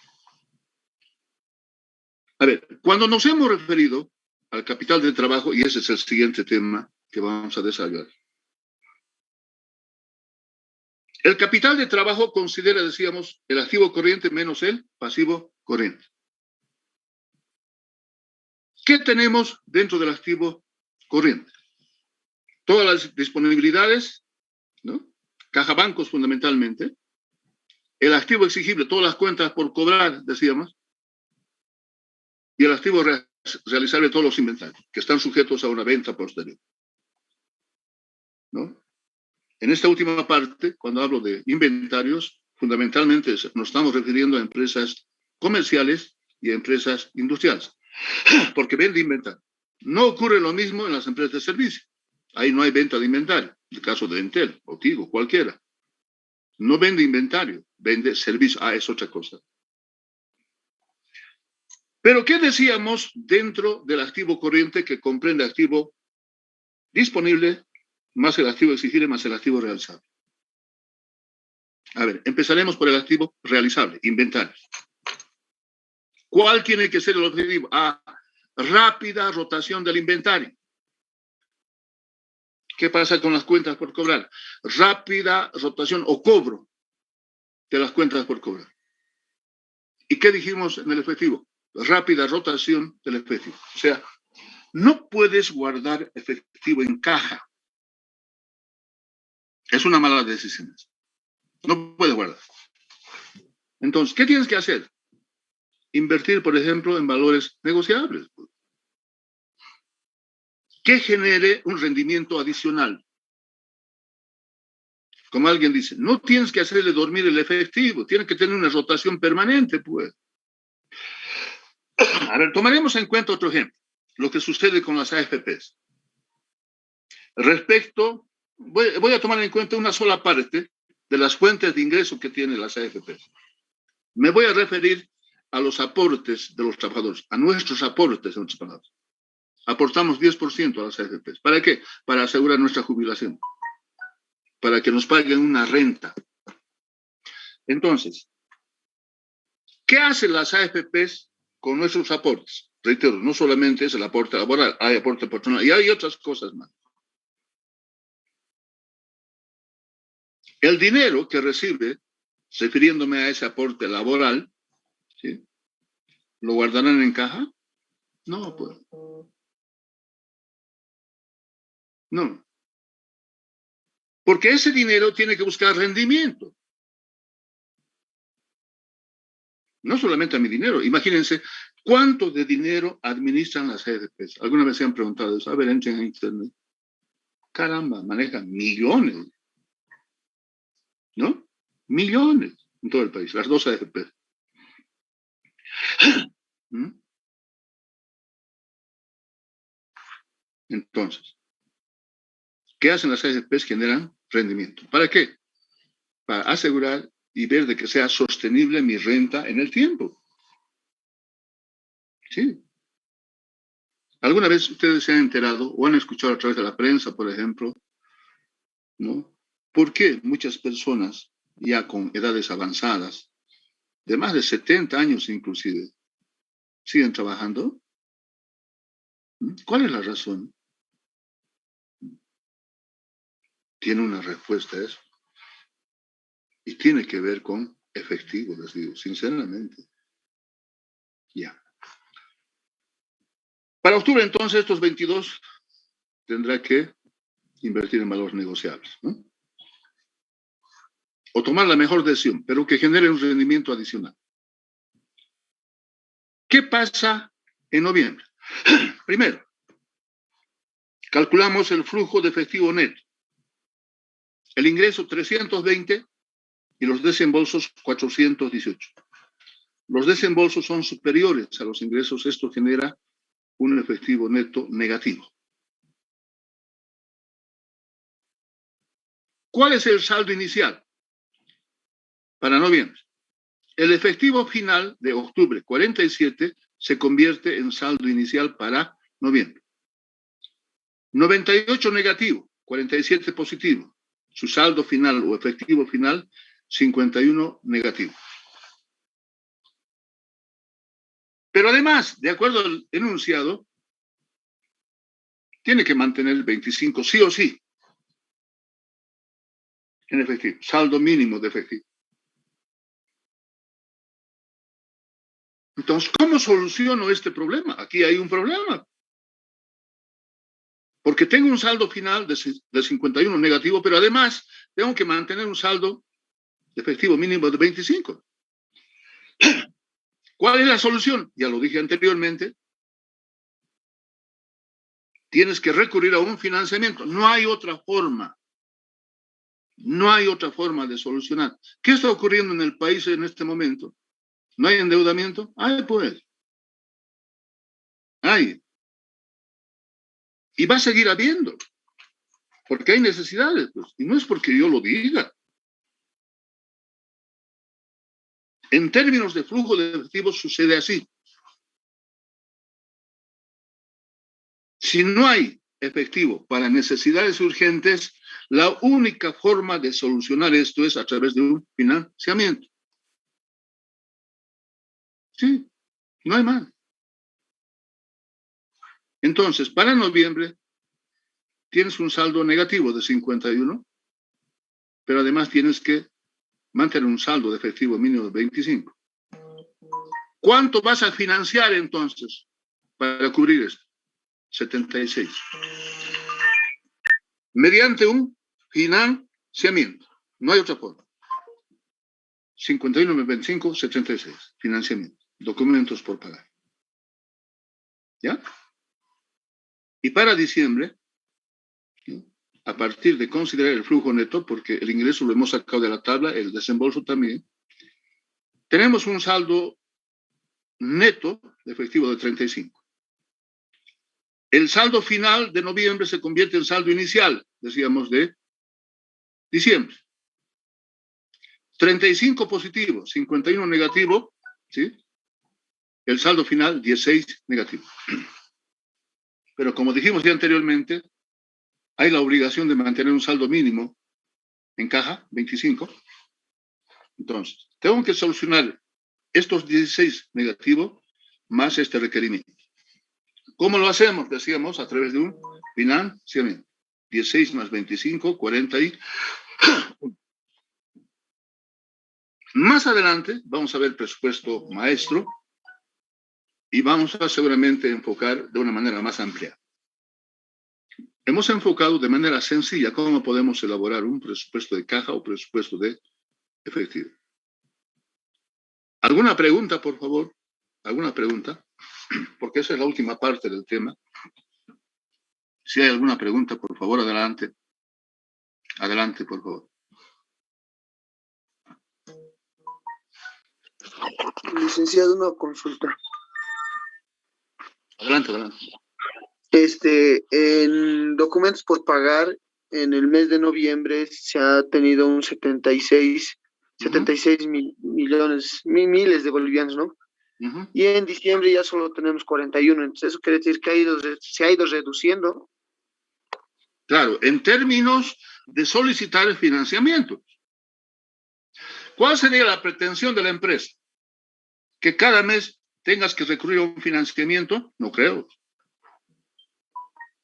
A ver, cuando nos hemos referido al capital de trabajo, y ese es el siguiente tema que vamos a desarrollar. El capital de trabajo considera, decíamos, el activo corriente menos el pasivo corriente. ¿Qué tenemos dentro del activo corriente? Todas las disponibilidades, ¿no? Caja bancos fundamentalmente. El activo exigible, todas las cuentas por cobrar, decíamos. Y el activo realizable, todos los inventarios, que están sujetos a una venta posterior. ¿No? En esta última parte, cuando hablo de inventarios, fundamentalmente nos estamos refiriendo a empresas comerciales y a empresas industriales, porque vende inventario. No ocurre lo mismo en las empresas de servicio. Ahí no hay venta de inventario, en el caso de Entel o Tigo, cualquiera. No vende inventario, vende servicio. Es otra cosa. Pero, ¿qué decíamos dentro del activo corriente que comprende activo disponible, más el activo exigible, más el activo realizable? A ver, empezaremos por el activo realizable, inventario. ¿Cuál tiene que ser el objetivo? Rápida rotación del inventario. ¿Qué pasa con las cuentas por cobrar? Rápida rotación o cobro de las cuentas por cobrar. ¿Y qué dijimos en el efectivo? Rápida rotación del efectivo. O sea, no puedes guardar efectivo en caja. Es una mala decisión. No puedes guardar. Entonces, ¿qué tienes que hacer? Invertir, por ejemplo, en valores negociables, que genere un rendimiento adicional. Como alguien dice, no tienes que hacerle dormir el efectivo, tienes que tener una rotación permanente, pues. A ver, tomaremos en cuenta otro ejemplo, lo que sucede con las AFPs. Respecto, voy a tomar en cuenta una sola parte de las fuentes de ingreso que tienen las AFPs. Me voy a referir a los aportes de los trabajadores, a nuestros aportes de los trabajadores. Aportamos 10% a las AFPs. ¿Para qué? Para asegurar nuestra jubilación, para que nos paguen una renta. Entonces, ¿qué hacen las AFPs con nuestros aportes? Reitero, no solamente es el aporte laboral, hay aporte personal y hay otras cosas más. El dinero que recibe, refiriéndome a ese aporte laboral, ¿sí?, ¿lo guardarán en caja? No, pues. No. Porque ese dinero tiene que buscar rendimiento. No solamente a mi dinero. Imagínense cuánto de dinero administran las AFPs. ¿Alguna vez se han preguntado eso? A ver, entren en internet. Caramba, manejan millones. ¿No? Millones en todo el país, las dos AFPs. ¿Mm? Entonces, ¿qué hacen las AFPs? Generan rendimiento. ¿Para qué? Para asegurar y ver de que sea sostenible mi renta en el tiempo. Sí. ¿Alguna vez ustedes se han enterado o han escuchado a través de la prensa, por ejemplo, ¿no?, por qué muchas personas ya con edades avanzadas, de más de 70 años inclusive, siguen trabajando? ¿Cuál es la razón? Tiene una respuesta a eso. Y tiene que ver con efectivo, les digo, sinceramente. Ya. Para octubre, entonces, estos 22 tendrá que invertir en valores negociables, ¿no? O tomar la mejor decisión, pero que genere un rendimiento adicional. ¿Qué pasa en noviembre? Primero, calculamos el flujo de efectivo neto. El ingreso 320 y los desembolsos 418. Los desembolsos son superiores a los ingresos. Esto genera un efectivo neto negativo. ¿Cuál es el saldo inicial para noviembre? El efectivo final de octubre, 47, se convierte en saldo inicial para noviembre. 98 negativo, 47 positivo. Su saldo final o efectivo final, 51 negativo. Pero además, de acuerdo al enunciado, tiene que mantener el 25 sí o sí en efectivo, saldo mínimo de efectivo. Entonces, ¿cómo soluciono este problema? Aquí hay un problema. Porque tengo un saldo final de 51 negativo, pero además tengo que mantener un saldo efectivo mínimo de 25. ¿Cuál es la solución? Ya lo dije anteriormente. Tienes que recurrir a un financiamiento. No hay otra forma. No hay otra forma de solucionar. ¿Qué está ocurriendo en el país en este momento? ¿No hay endeudamiento? Ay, pues. Hay. Y va a seguir habiendo. Porque hay necesidades, pues. Y no es porque yo lo diga. En términos de flujo de efectivo sucede así. Si no hay efectivo para necesidades urgentes, la única forma de solucionar esto es a través de un financiamiento. Sí, no hay más. Entonces, para noviembre, tienes un saldo negativo de 51, pero además tienes que mantener un saldo de efectivo mínimo de 25. ¿Cuánto vas a financiar entonces para cubrir esto? 76. Mediante un financiamiento. financiamiento. No hay otra forma. 51.25.76. Financiamiento. Documentos por pagar. ¿Ya? Y para diciembre, ¿no?, a partir de considerar el flujo neto, porque el ingreso lo hemos sacado de la tabla, el desembolso también, tenemos un saldo neto de efectivo de 35. El saldo final de noviembre se convierte en saldo inicial, decíamos, de diciembre. 35 positivo, 51 negativo, ¿sí? El saldo final, 16 negativo. Pero como dijimos ya anteriormente, hay la obligación de mantener un saldo mínimo en caja, 25. Entonces, tengo que solucionar estos 16 negativos más este requerimiento. ¿Cómo lo hacemos? Decíamos, a través de un financiamiento. 16 más 25, 41. Más adelante vamos a ver el presupuesto maestro y vamos a seguramente enfocar de una manera más amplia. Hemos enfocado de manera sencilla cómo podemos elaborar un presupuesto de caja o presupuesto de efectivo. ¿Alguna pregunta, por favor? ¿Alguna pregunta? Porque esa es la última parte del tema. Si hay alguna pregunta, por favor, adelante. Adelante, por favor.
Licenciado, una consulta.
Adelante, adelante.
En documentos por pagar, en el mes de noviembre se ha tenido un 76 millones, miles de bolivianos, ¿no? Y en diciembre ya solo tenemos 41, entonces eso quiere decir que se ha ido reduciendo.
Claro, en términos de solicitar el financiamiento. ¿Cuál sería la pretensión de la empresa? ¿Que cada mes tengas que recurrir a un financiamiento? No creo.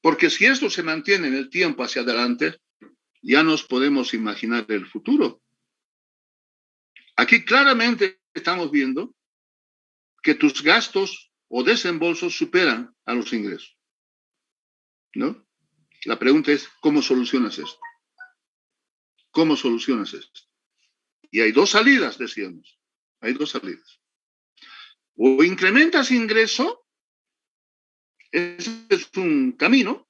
Porque si esto se mantiene en el tiempo hacia adelante, ya nos podemos imaginar el futuro. Aquí claramente estamos viendo que tus gastos o desembolsos superan a los ingresos, ¿no? La pregunta es, ¿cómo solucionas esto? ¿Cómo solucionas esto? Y hay dos salidas, decíamos. Hay dos salidas. O incrementas ingreso, ese es un camino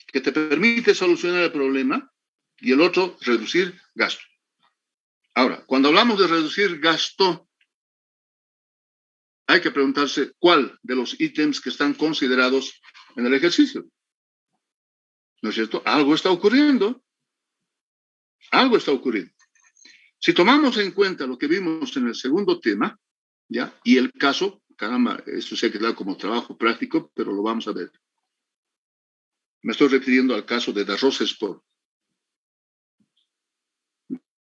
que te permite solucionar el problema, y el otro, reducir gasto. Ahora, cuando hablamos de reducir gasto, hay que preguntarse cuál de los ítems que están considerados en el ejercicio. ¿No es cierto? Algo está ocurriendo. Algo está ocurriendo. Si tomamos en cuenta lo que vimos en el segundo tema, ¿ya? Y el caso, caramba, esto se ha quedado como trabajo práctico, pero lo vamos a ver. Me estoy refiriendo al caso de Darrosa Sport.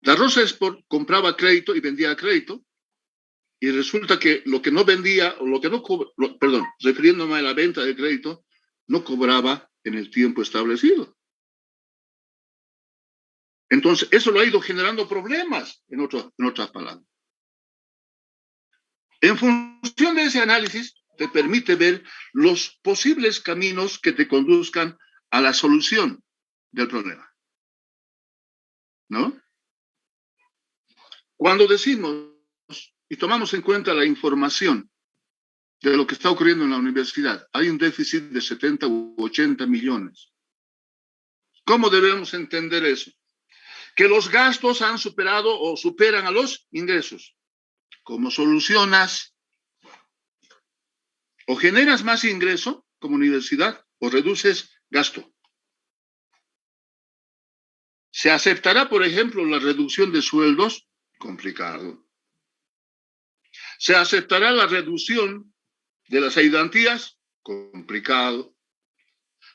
Darrosa Sport compraba crédito y vendía crédito, y resulta que lo que no vendía, o lo que no refiriéndome a la venta de crédito, no cobraba en el tiempo establecido. Entonces, eso lo ha ido generando problemas, en otras palabras. En función de ese análisis, te permite ver los posibles caminos que te conduzcan a la solución del problema. ¿No? Cuando decimos y tomamos en cuenta la información de lo que está ocurriendo en la universidad, hay un déficit de 70 u 80 millones. ¿Cómo debemos entender eso? Que los gastos han superado o superan a los ingresos. ¿Cómo solucionas? O generas más ingreso como universidad o reduces gasto. ¿Se aceptará, por ejemplo, la reducción de sueldos? Complicado. ¿Se aceptará la reducción de las ayudantías? Complicado.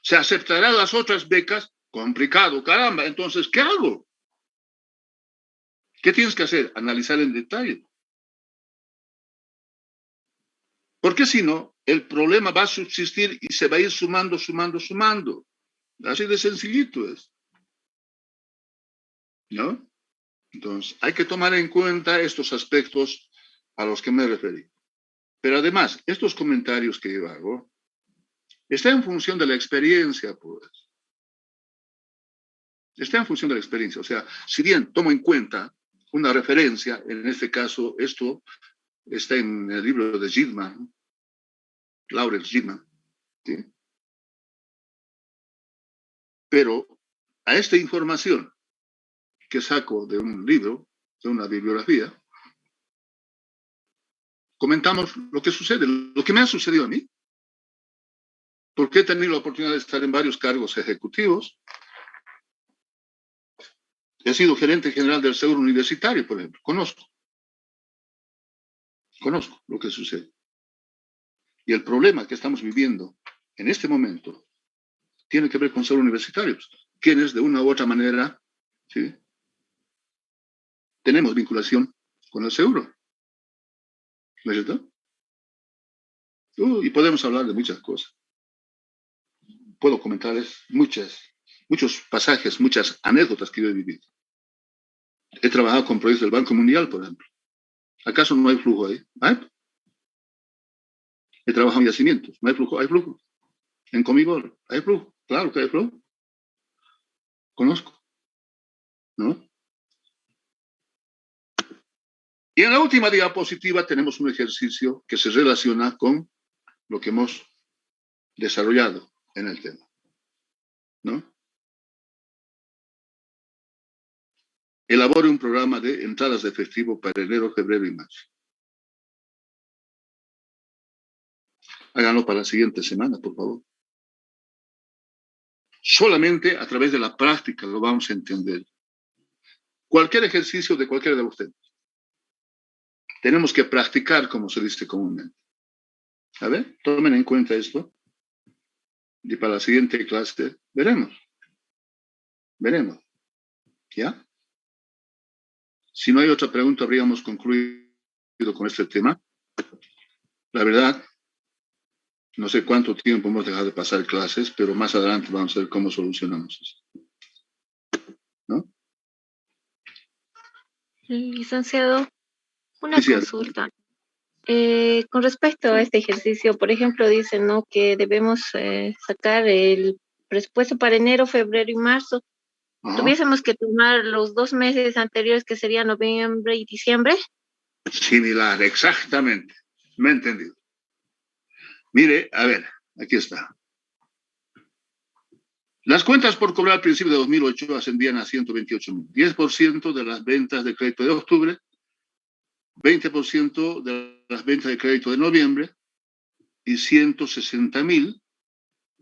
¿Se aceptará las otras becas? Complicado. Caramba, entonces, ¿qué hago? ¿Qué tienes que hacer? Analizar en detalle. Porque si no, el problema va a subsistir y se va a ir sumando. Así de sencillito es. ¿No? Entonces, hay que tomar en cuenta estos aspectos a los que me referí. Pero además, estos comentarios que yo hago están en función de la experiencia, pues. está en función de la experiencia. O sea, si bien tomo en cuenta una referencia, en este caso, esto está en el libro de Gidman, ¿no? Laurel Gidman, ¿sí? Pero a esta información que saco de un libro, de una bibliografía, comentamos lo que sucede, lo que me ha sucedido a mí, porque he tenido la oportunidad de estar en varios cargos ejecutivos. He sido gerente general del Seguro Universitario, por ejemplo. Conozco lo que sucede. Y el problema que estamos viviendo en este momento tiene que ver con seguros universitarios, quienes de una u otra manera, ¿sí?, tenemos vinculación con el seguro. ¿No es cierto? Y podemos hablar de muchas cosas. Puedo comentarles muchos pasajes, muchas anécdotas que yo he vivido. He trabajado con proyectos del Banco Mundial, por ejemplo. ¿Acaso no hay flujo ahí? ¿Hay? He trabajado en yacimientos. ¿No hay flujo? Hay flujo. En Comibol, ¿hay flujo? Claro que hay flujo. Conozco, ¿no? Y en la última diapositiva tenemos un ejercicio que se relaciona con lo que hemos desarrollado en el tema, ¿no? Elabore un programa de entradas de efectivo para enero, febrero y marzo. Háganlo para la siguiente semana, por favor. Solamente a través de la práctica lo vamos a entender. Cualquier ejercicio de cualquiera de ustedes. Tenemos que practicar, como se dice comúnmente. A ver, tomen en cuenta esto. Y para la siguiente clase veremos. ¿Ya? Si no hay otra pregunta, habríamos concluido con este tema. La verdad, no sé cuánto tiempo hemos dejado de pasar clases, pero más adelante vamos a ver cómo solucionamos eso. ¿No?
Licenciado, una
Sí, sí,
consulta. Con respecto a este ejercicio, por ejemplo, dicen, ¿no?, que debemos sacar el presupuesto para enero, febrero y marzo.
ajá.
¿Tuviésemos que tomar los 2 meses anteriores, que serían noviembre y diciembre?
Similar, exactamente. Me he entendido. Mire, a ver, aquí está. Las cuentas por cobrar al principio de 2008 ascendían a 128.000. 10% de las ventas de crédito de octubre, 20% de las ventas de crédito de noviembre y 160.000,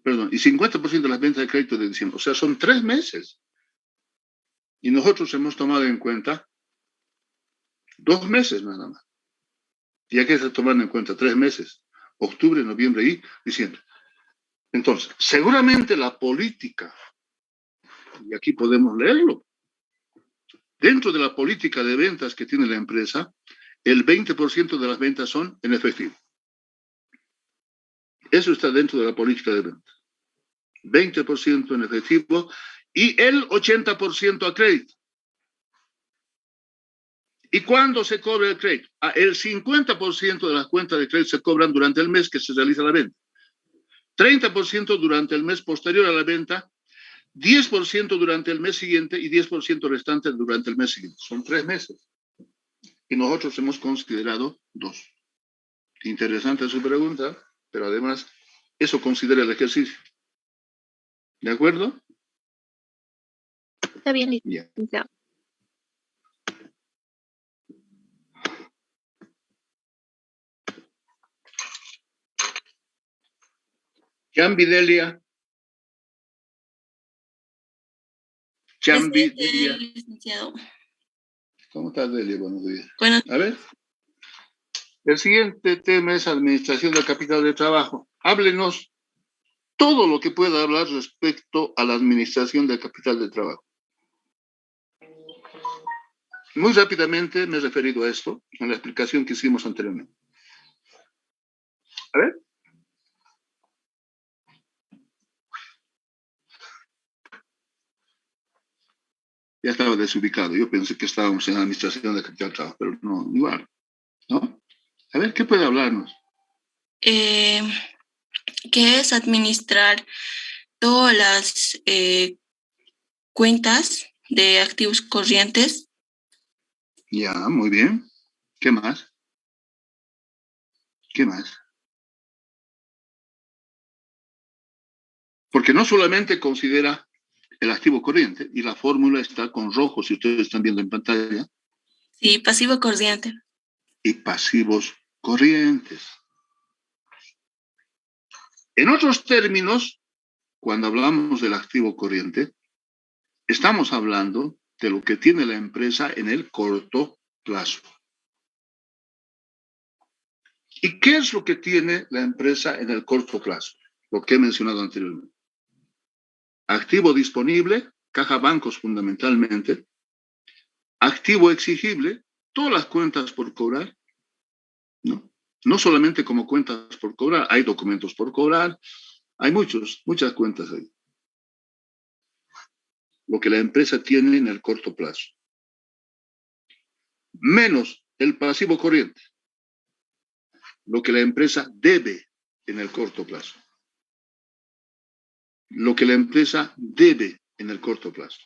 perdón, y 50% de las ventas de crédito de diciembre. O sea, son 3 meses. Y nosotros hemos tomado en cuenta 2 meses nada más. Y aquí se está tomando en cuenta 3 meses. Octubre, noviembre y diciembre. Entonces, seguramente la política, y aquí podemos leerlo, dentro de la política de ventas que tiene la empresa, el 20% de las ventas son en efectivo. Eso está dentro de la política de ventas. 20% en efectivo y el 80% a crédito. ¿Y cuándo se cobra el crédito? El 50% de las cuentas de crédito se cobran durante el mes que se realiza la venta. 30% durante el mes posterior a la venta, 10% durante el mes siguiente y 10% restante durante el mes siguiente. Son 3 meses. Y nosotros hemos considerado 2. Interesante su pregunta, pero además eso considera el ejercicio. ¿De acuerdo?
Está bien,
Ya.
licenciado.
Chambi
Presente,
Delia.
licenciado.
¿Cómo estás, Delia? Buenos días.
Bueno,
A ver. El siguiente tema es administración del capital de trabajo. Háblenos todo lo que pueda hablar respecto a la administración del capital de trabajo. Muy rápidamente me he referido a esto en la explicación que hicimos anteriormente. A ver. Ya estaba desubicado. Yo pensé que estábamos en la administración del capital de trabajo, pero no, igual. ¿No? A ver, ¿qué puede hablarnos?
¿qué es administrar todas las cuentas de activos corrientes.
Ya, muy bien. ¿Qué más? ¿Qué más? Porque no solamente considera el activo corriente, y la fórmula está con rojo, si ustedes están viendo en pantalla.
Sí, pasivo corriente.
Y pasivos corrientes. En otros términos, cuando hablamos del activo corriente, estamos hablando de lo que tiene la empresa en el corto plazo. ¿Y qué es lo que tiene la empresa en el corto plazo? Lo que he mencionado anteriormente. Activo disponible, caja bancos fundamentalmente. Activo exigible, todas las cuentas por cobrar, ¿no? No solamente como cuentas por cobrar, hay documentos por cobrar, hay muchas cuentas ahí. Lo que la empresa tiene en el corto plazo. Menos el pasivo corriente. Lo que la empresa debe en el corto plazo. Lo que la empresa debe en el corto plazo.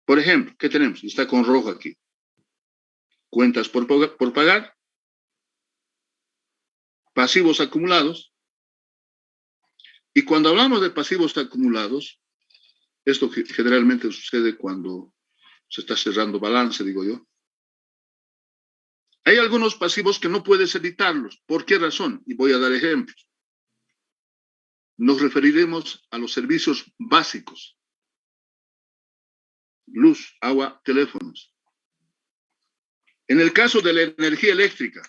Por ejemplo, ¿qué tenemos? Está con rojo aquí. Cuentas por pagar, pasivos acumulados. Y cuando hablamos de pasivos acumulados, esto generalmente sucede cuando se está cerrando balance, digo yo. Hay algunos pasivos que no puedes evitarlos. ¿Por qué razón? Y voy a dar ejemplos. Nos referiremos a los servicios básicos. Luz, agua, teléfonos. En el caso de la energía eléctrica,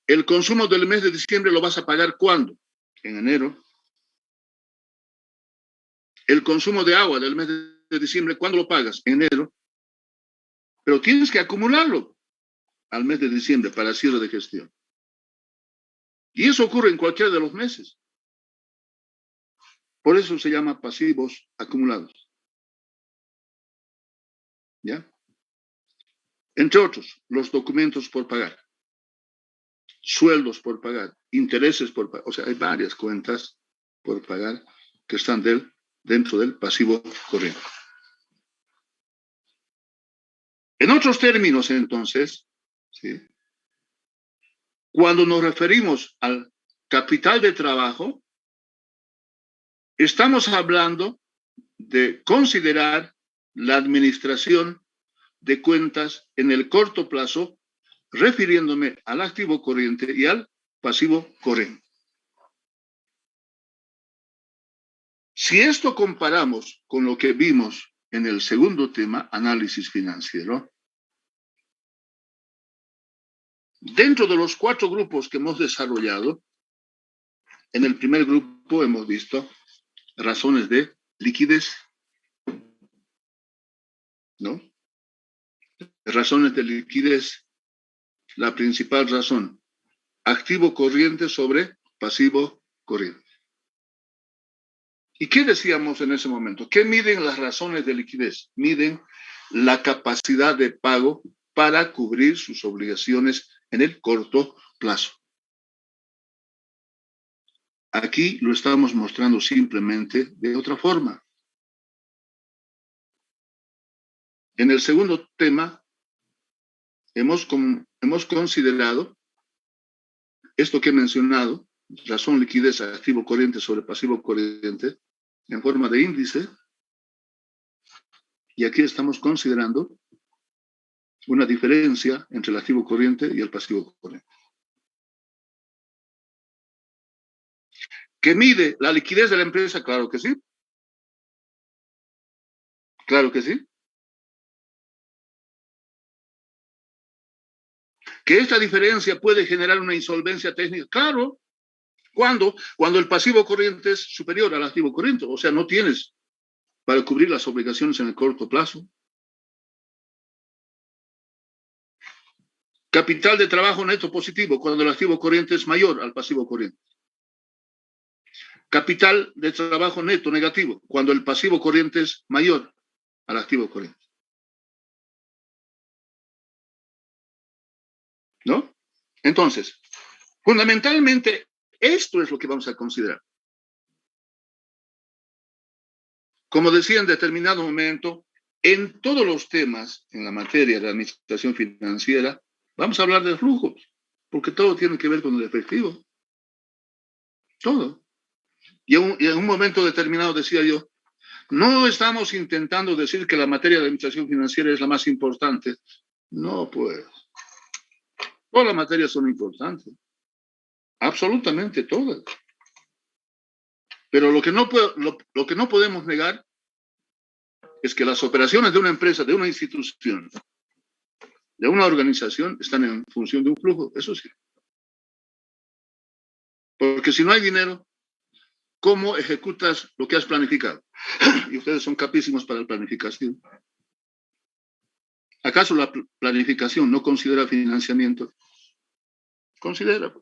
el consumo del mes de diciembre lo vas a pagar ¿cuándo? En enero. El consumo de agua del mes de diciembre, ¿cuándo lo pagas? En enero. Pero tienes que acumularlo al mes de diciembre para cierre de gestión. Y eso ocurre en cualquiera de los meses. Por eso se llama pasivos acumulados. ¿Ya? Entre otros, los documentos por pagar, sueldos por pagar, intereses por pagar. O sea, hay varias cuentas por pagar que están dentro del pasivo corriente. En otros términos, entonces, ¿sí? Cuando nos referimos al capital de trabajo, estamos hablando de considerar la administración de cuentas en el corto plazo, refiriéndome al activo corriente y al pasivo corriente. Si esto comparamos con lo que vimos en el segundo tema, análisis financiero, dentro de los 4 grupos que hemos desarrollado, en el primer grupo hemos visto razones de liquidez, ¿no? Razones de liquidez, la principal razón, activo corriente sobre pasivo corriente. ¿Y qué decíamos en ese momento? ¿Qué miden las razones de liquidez? Miden la capacidad de pago para cubrir sus obligaciones en el corto plazo. Aquí lo estamos mostrando simplemente de otra forma. En el segundo tema, hemos considerado esto que he mencionado, razón liquidez activo corriente sobre pasivo corriente, en forma de índice. Y aquí estamos considerando una diferencia entre el activo corriente y el pasivo corriente. ¿Que mide la liquidez de la empresa? Claro que sí. Claro que sí. ¿Que esta diferencia puede generar una insolvencia técnica? Claro. ¿Cuándo? Cuando el pasivo corriente es superior al activo corriente. O sea, no tienes para cubrir las obligaciones en el corto plazo. Capital de trabajo neto positivo, cuando el activo corriente es mayor al pasivo corriente. Capital de trabajo neto negativo, cuando el pasivo corriente es mayor al activo corriente. ¿No? Entonces, fundamentalmente, esto es lo que vamos a considerar. como decía en determinado momento, en todos los temas en la materia de administración financiera, vamos a hablar de flujos, porque todo tiene que ver con el efectivo. Todo. Y en un momento determinado decía yo, no estamos intentando decir que la materia de administración financiera es la más importante. No, pues. Todas las materias son importantes. Absolutamente todas. Pero lo que no podemos negar es que las operaciones de una empresa, de una institución, de una organización, están en función de un flujo. Eso sí. Porque si no hay dinero, ¿cómo ejecutas lo que has planificado? Y ustedes son capísimos para la planificación. ¿Acaso la planificación no considera financiamiento? Considera.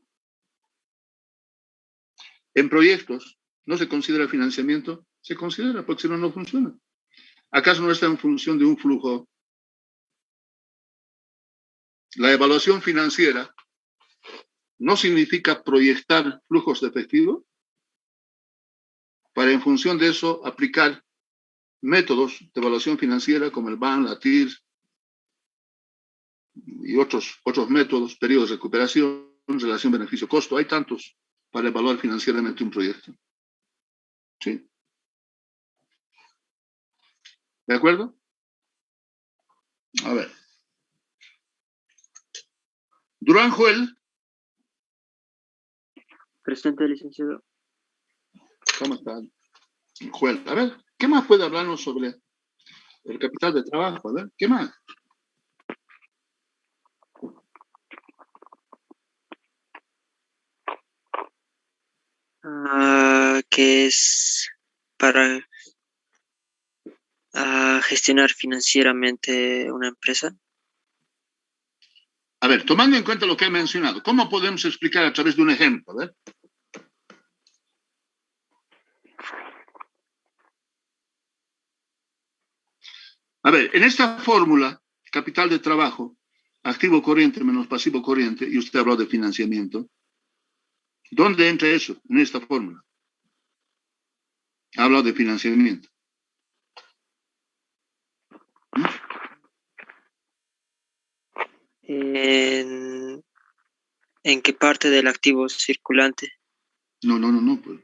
En proyectos no se considera financiamiento, se considera, porque si no, no funciona. ¿Acaso no está en función de un flujo? La evaluación financiera no significa proyectar flujos de efectivo para en función de eso aplicar métodos de evaluación financiera como el BAN, la TIR y otros métodos, periodos de recuperación, relación beneficio-costo. Hay tantos para evaluar financieramente un proyecto. ¿Sí? ¿De acuerdo? A ver. Durán Joel.
Presente, licenciado.
¿Cómo está? Joel, a ver, ¿qué más puede hablarnos sobre el capital de trabajo? A ver, ¿qué más?
Que es para gestionar financieramente una empresa.
A ver, tomando en cuenta lo que he mencionado, ¿cómo podemos explicar a través de un ejemplo? A ver. A ver, en esta fórmula, capital de trabajo, activo corriente menos pasivo corriente, y usted habló de financiamiento, ¿dónde entra eso en esta fórmula? Ha hablado de financiamiento.
¿En qué parte del activo circulante?
No, pues.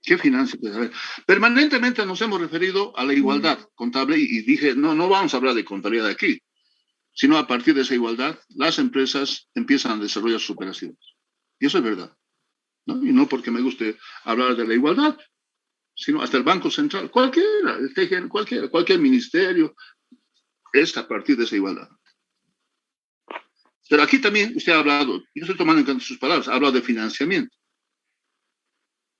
¿Qué financia? Pues, a ver, permanentemente nos hemos referido a la igualdad contable y dije, no vamos a hablar de contabilidad aquí, sino a partir de esa igualdad, las empresas empiezan a desarrollar sus operaciones. Y eso es verdad, ¿no? Y no porque me guste hablar de la igualdad, sino hasta el Banco Central, cualquiera, el TGN, cualquier ministerio, es a partir de esa igualdad. Pero aquí también usted ha hablado, yo estoy tomando en cuenta sus palabras, ha hablado de financiamiento.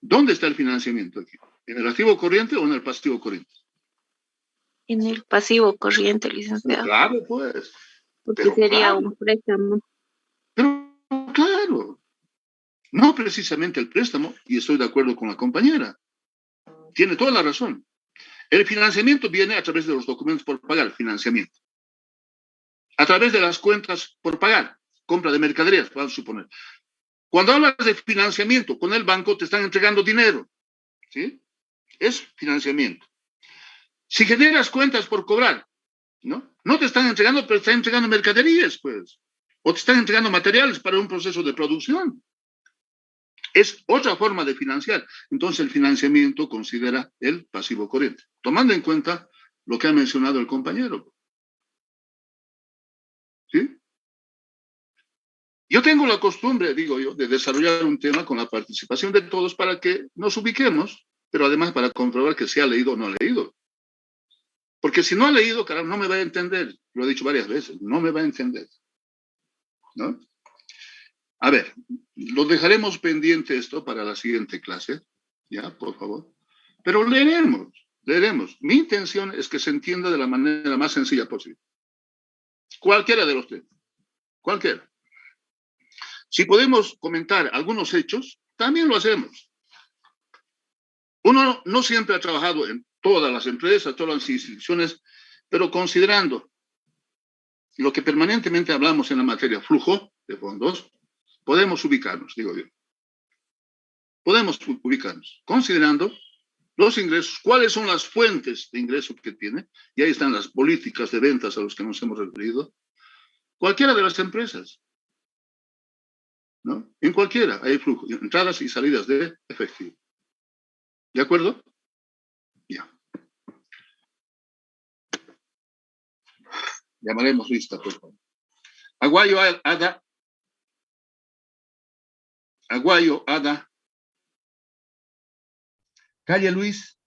¿Dónde está el financiamiento aquí? ¿En el activo corriente o en el pasivo corriente?
En el pasivo corriente, licenciado.
Claro, pues.
Porque sería un préstamo.
Pero claro, no precisamente el préstamo, y estoy de acuerdo con la compañera. Tiene toda la razón. El financiamiento viene a través de los documentos por pagar, financiamiento. A través de las cuentas por pagar, compra de mercaderías, vamos a suponer. Cuando hablas de financiamiento con el banco, te están entregando dinero. ¿Sí? Es financiamiento. Si generas cuentas por cobrar, no te están entregando, pero te están entregando mercaderías, pues. O te están entregando materiales para un proceso de producción. Es otra forma de financiar. Entonces el financiamiento considera el pasivo corriente, tomando en cuenta lo que ha mencionado el compañero. ¿Sí? Yo tengo la costumbre, digo yo, de desarrollar un tema con la participación de todos para que nos ubiquemos, pero además para comprobar que se ha leído o no ha leído. Porque si no ha leído, caramba, no me va a entender. Lo he dicho varias veces, no me va a entender. ¿No? A ver, lo dejaremos pendiente esto para la siguiente clase, ya, por favor. Pero leeremos. Mi intención es que se entienda de la manera más sencilla posible. Cualquiera de los temas, cualquiera. Si podemos comentar algunos hechos, también lo hacemos. Uno no siempre ha trabajado en todas las empresas, todas las instituciones, pero considerando lo que permanentemente hablamos en la materia flujo de fondos, podemos ubicarnos, digo yo. Podemos ubicarnos, considerando Los ingresos, ¿cuáles son las fuentes de ingreso que tiene? Y ahí están las políticas de ventas a las que nos hemos referido. Cualquiera de las empresas, ¿no? En cualquiera hay flujo, entradas y salidas de efectivo. ¿De acuerdo? Ya. Llamaremos lista, por favor. Aguayo, Ada. Aguayo, Ada.
Calle Luis.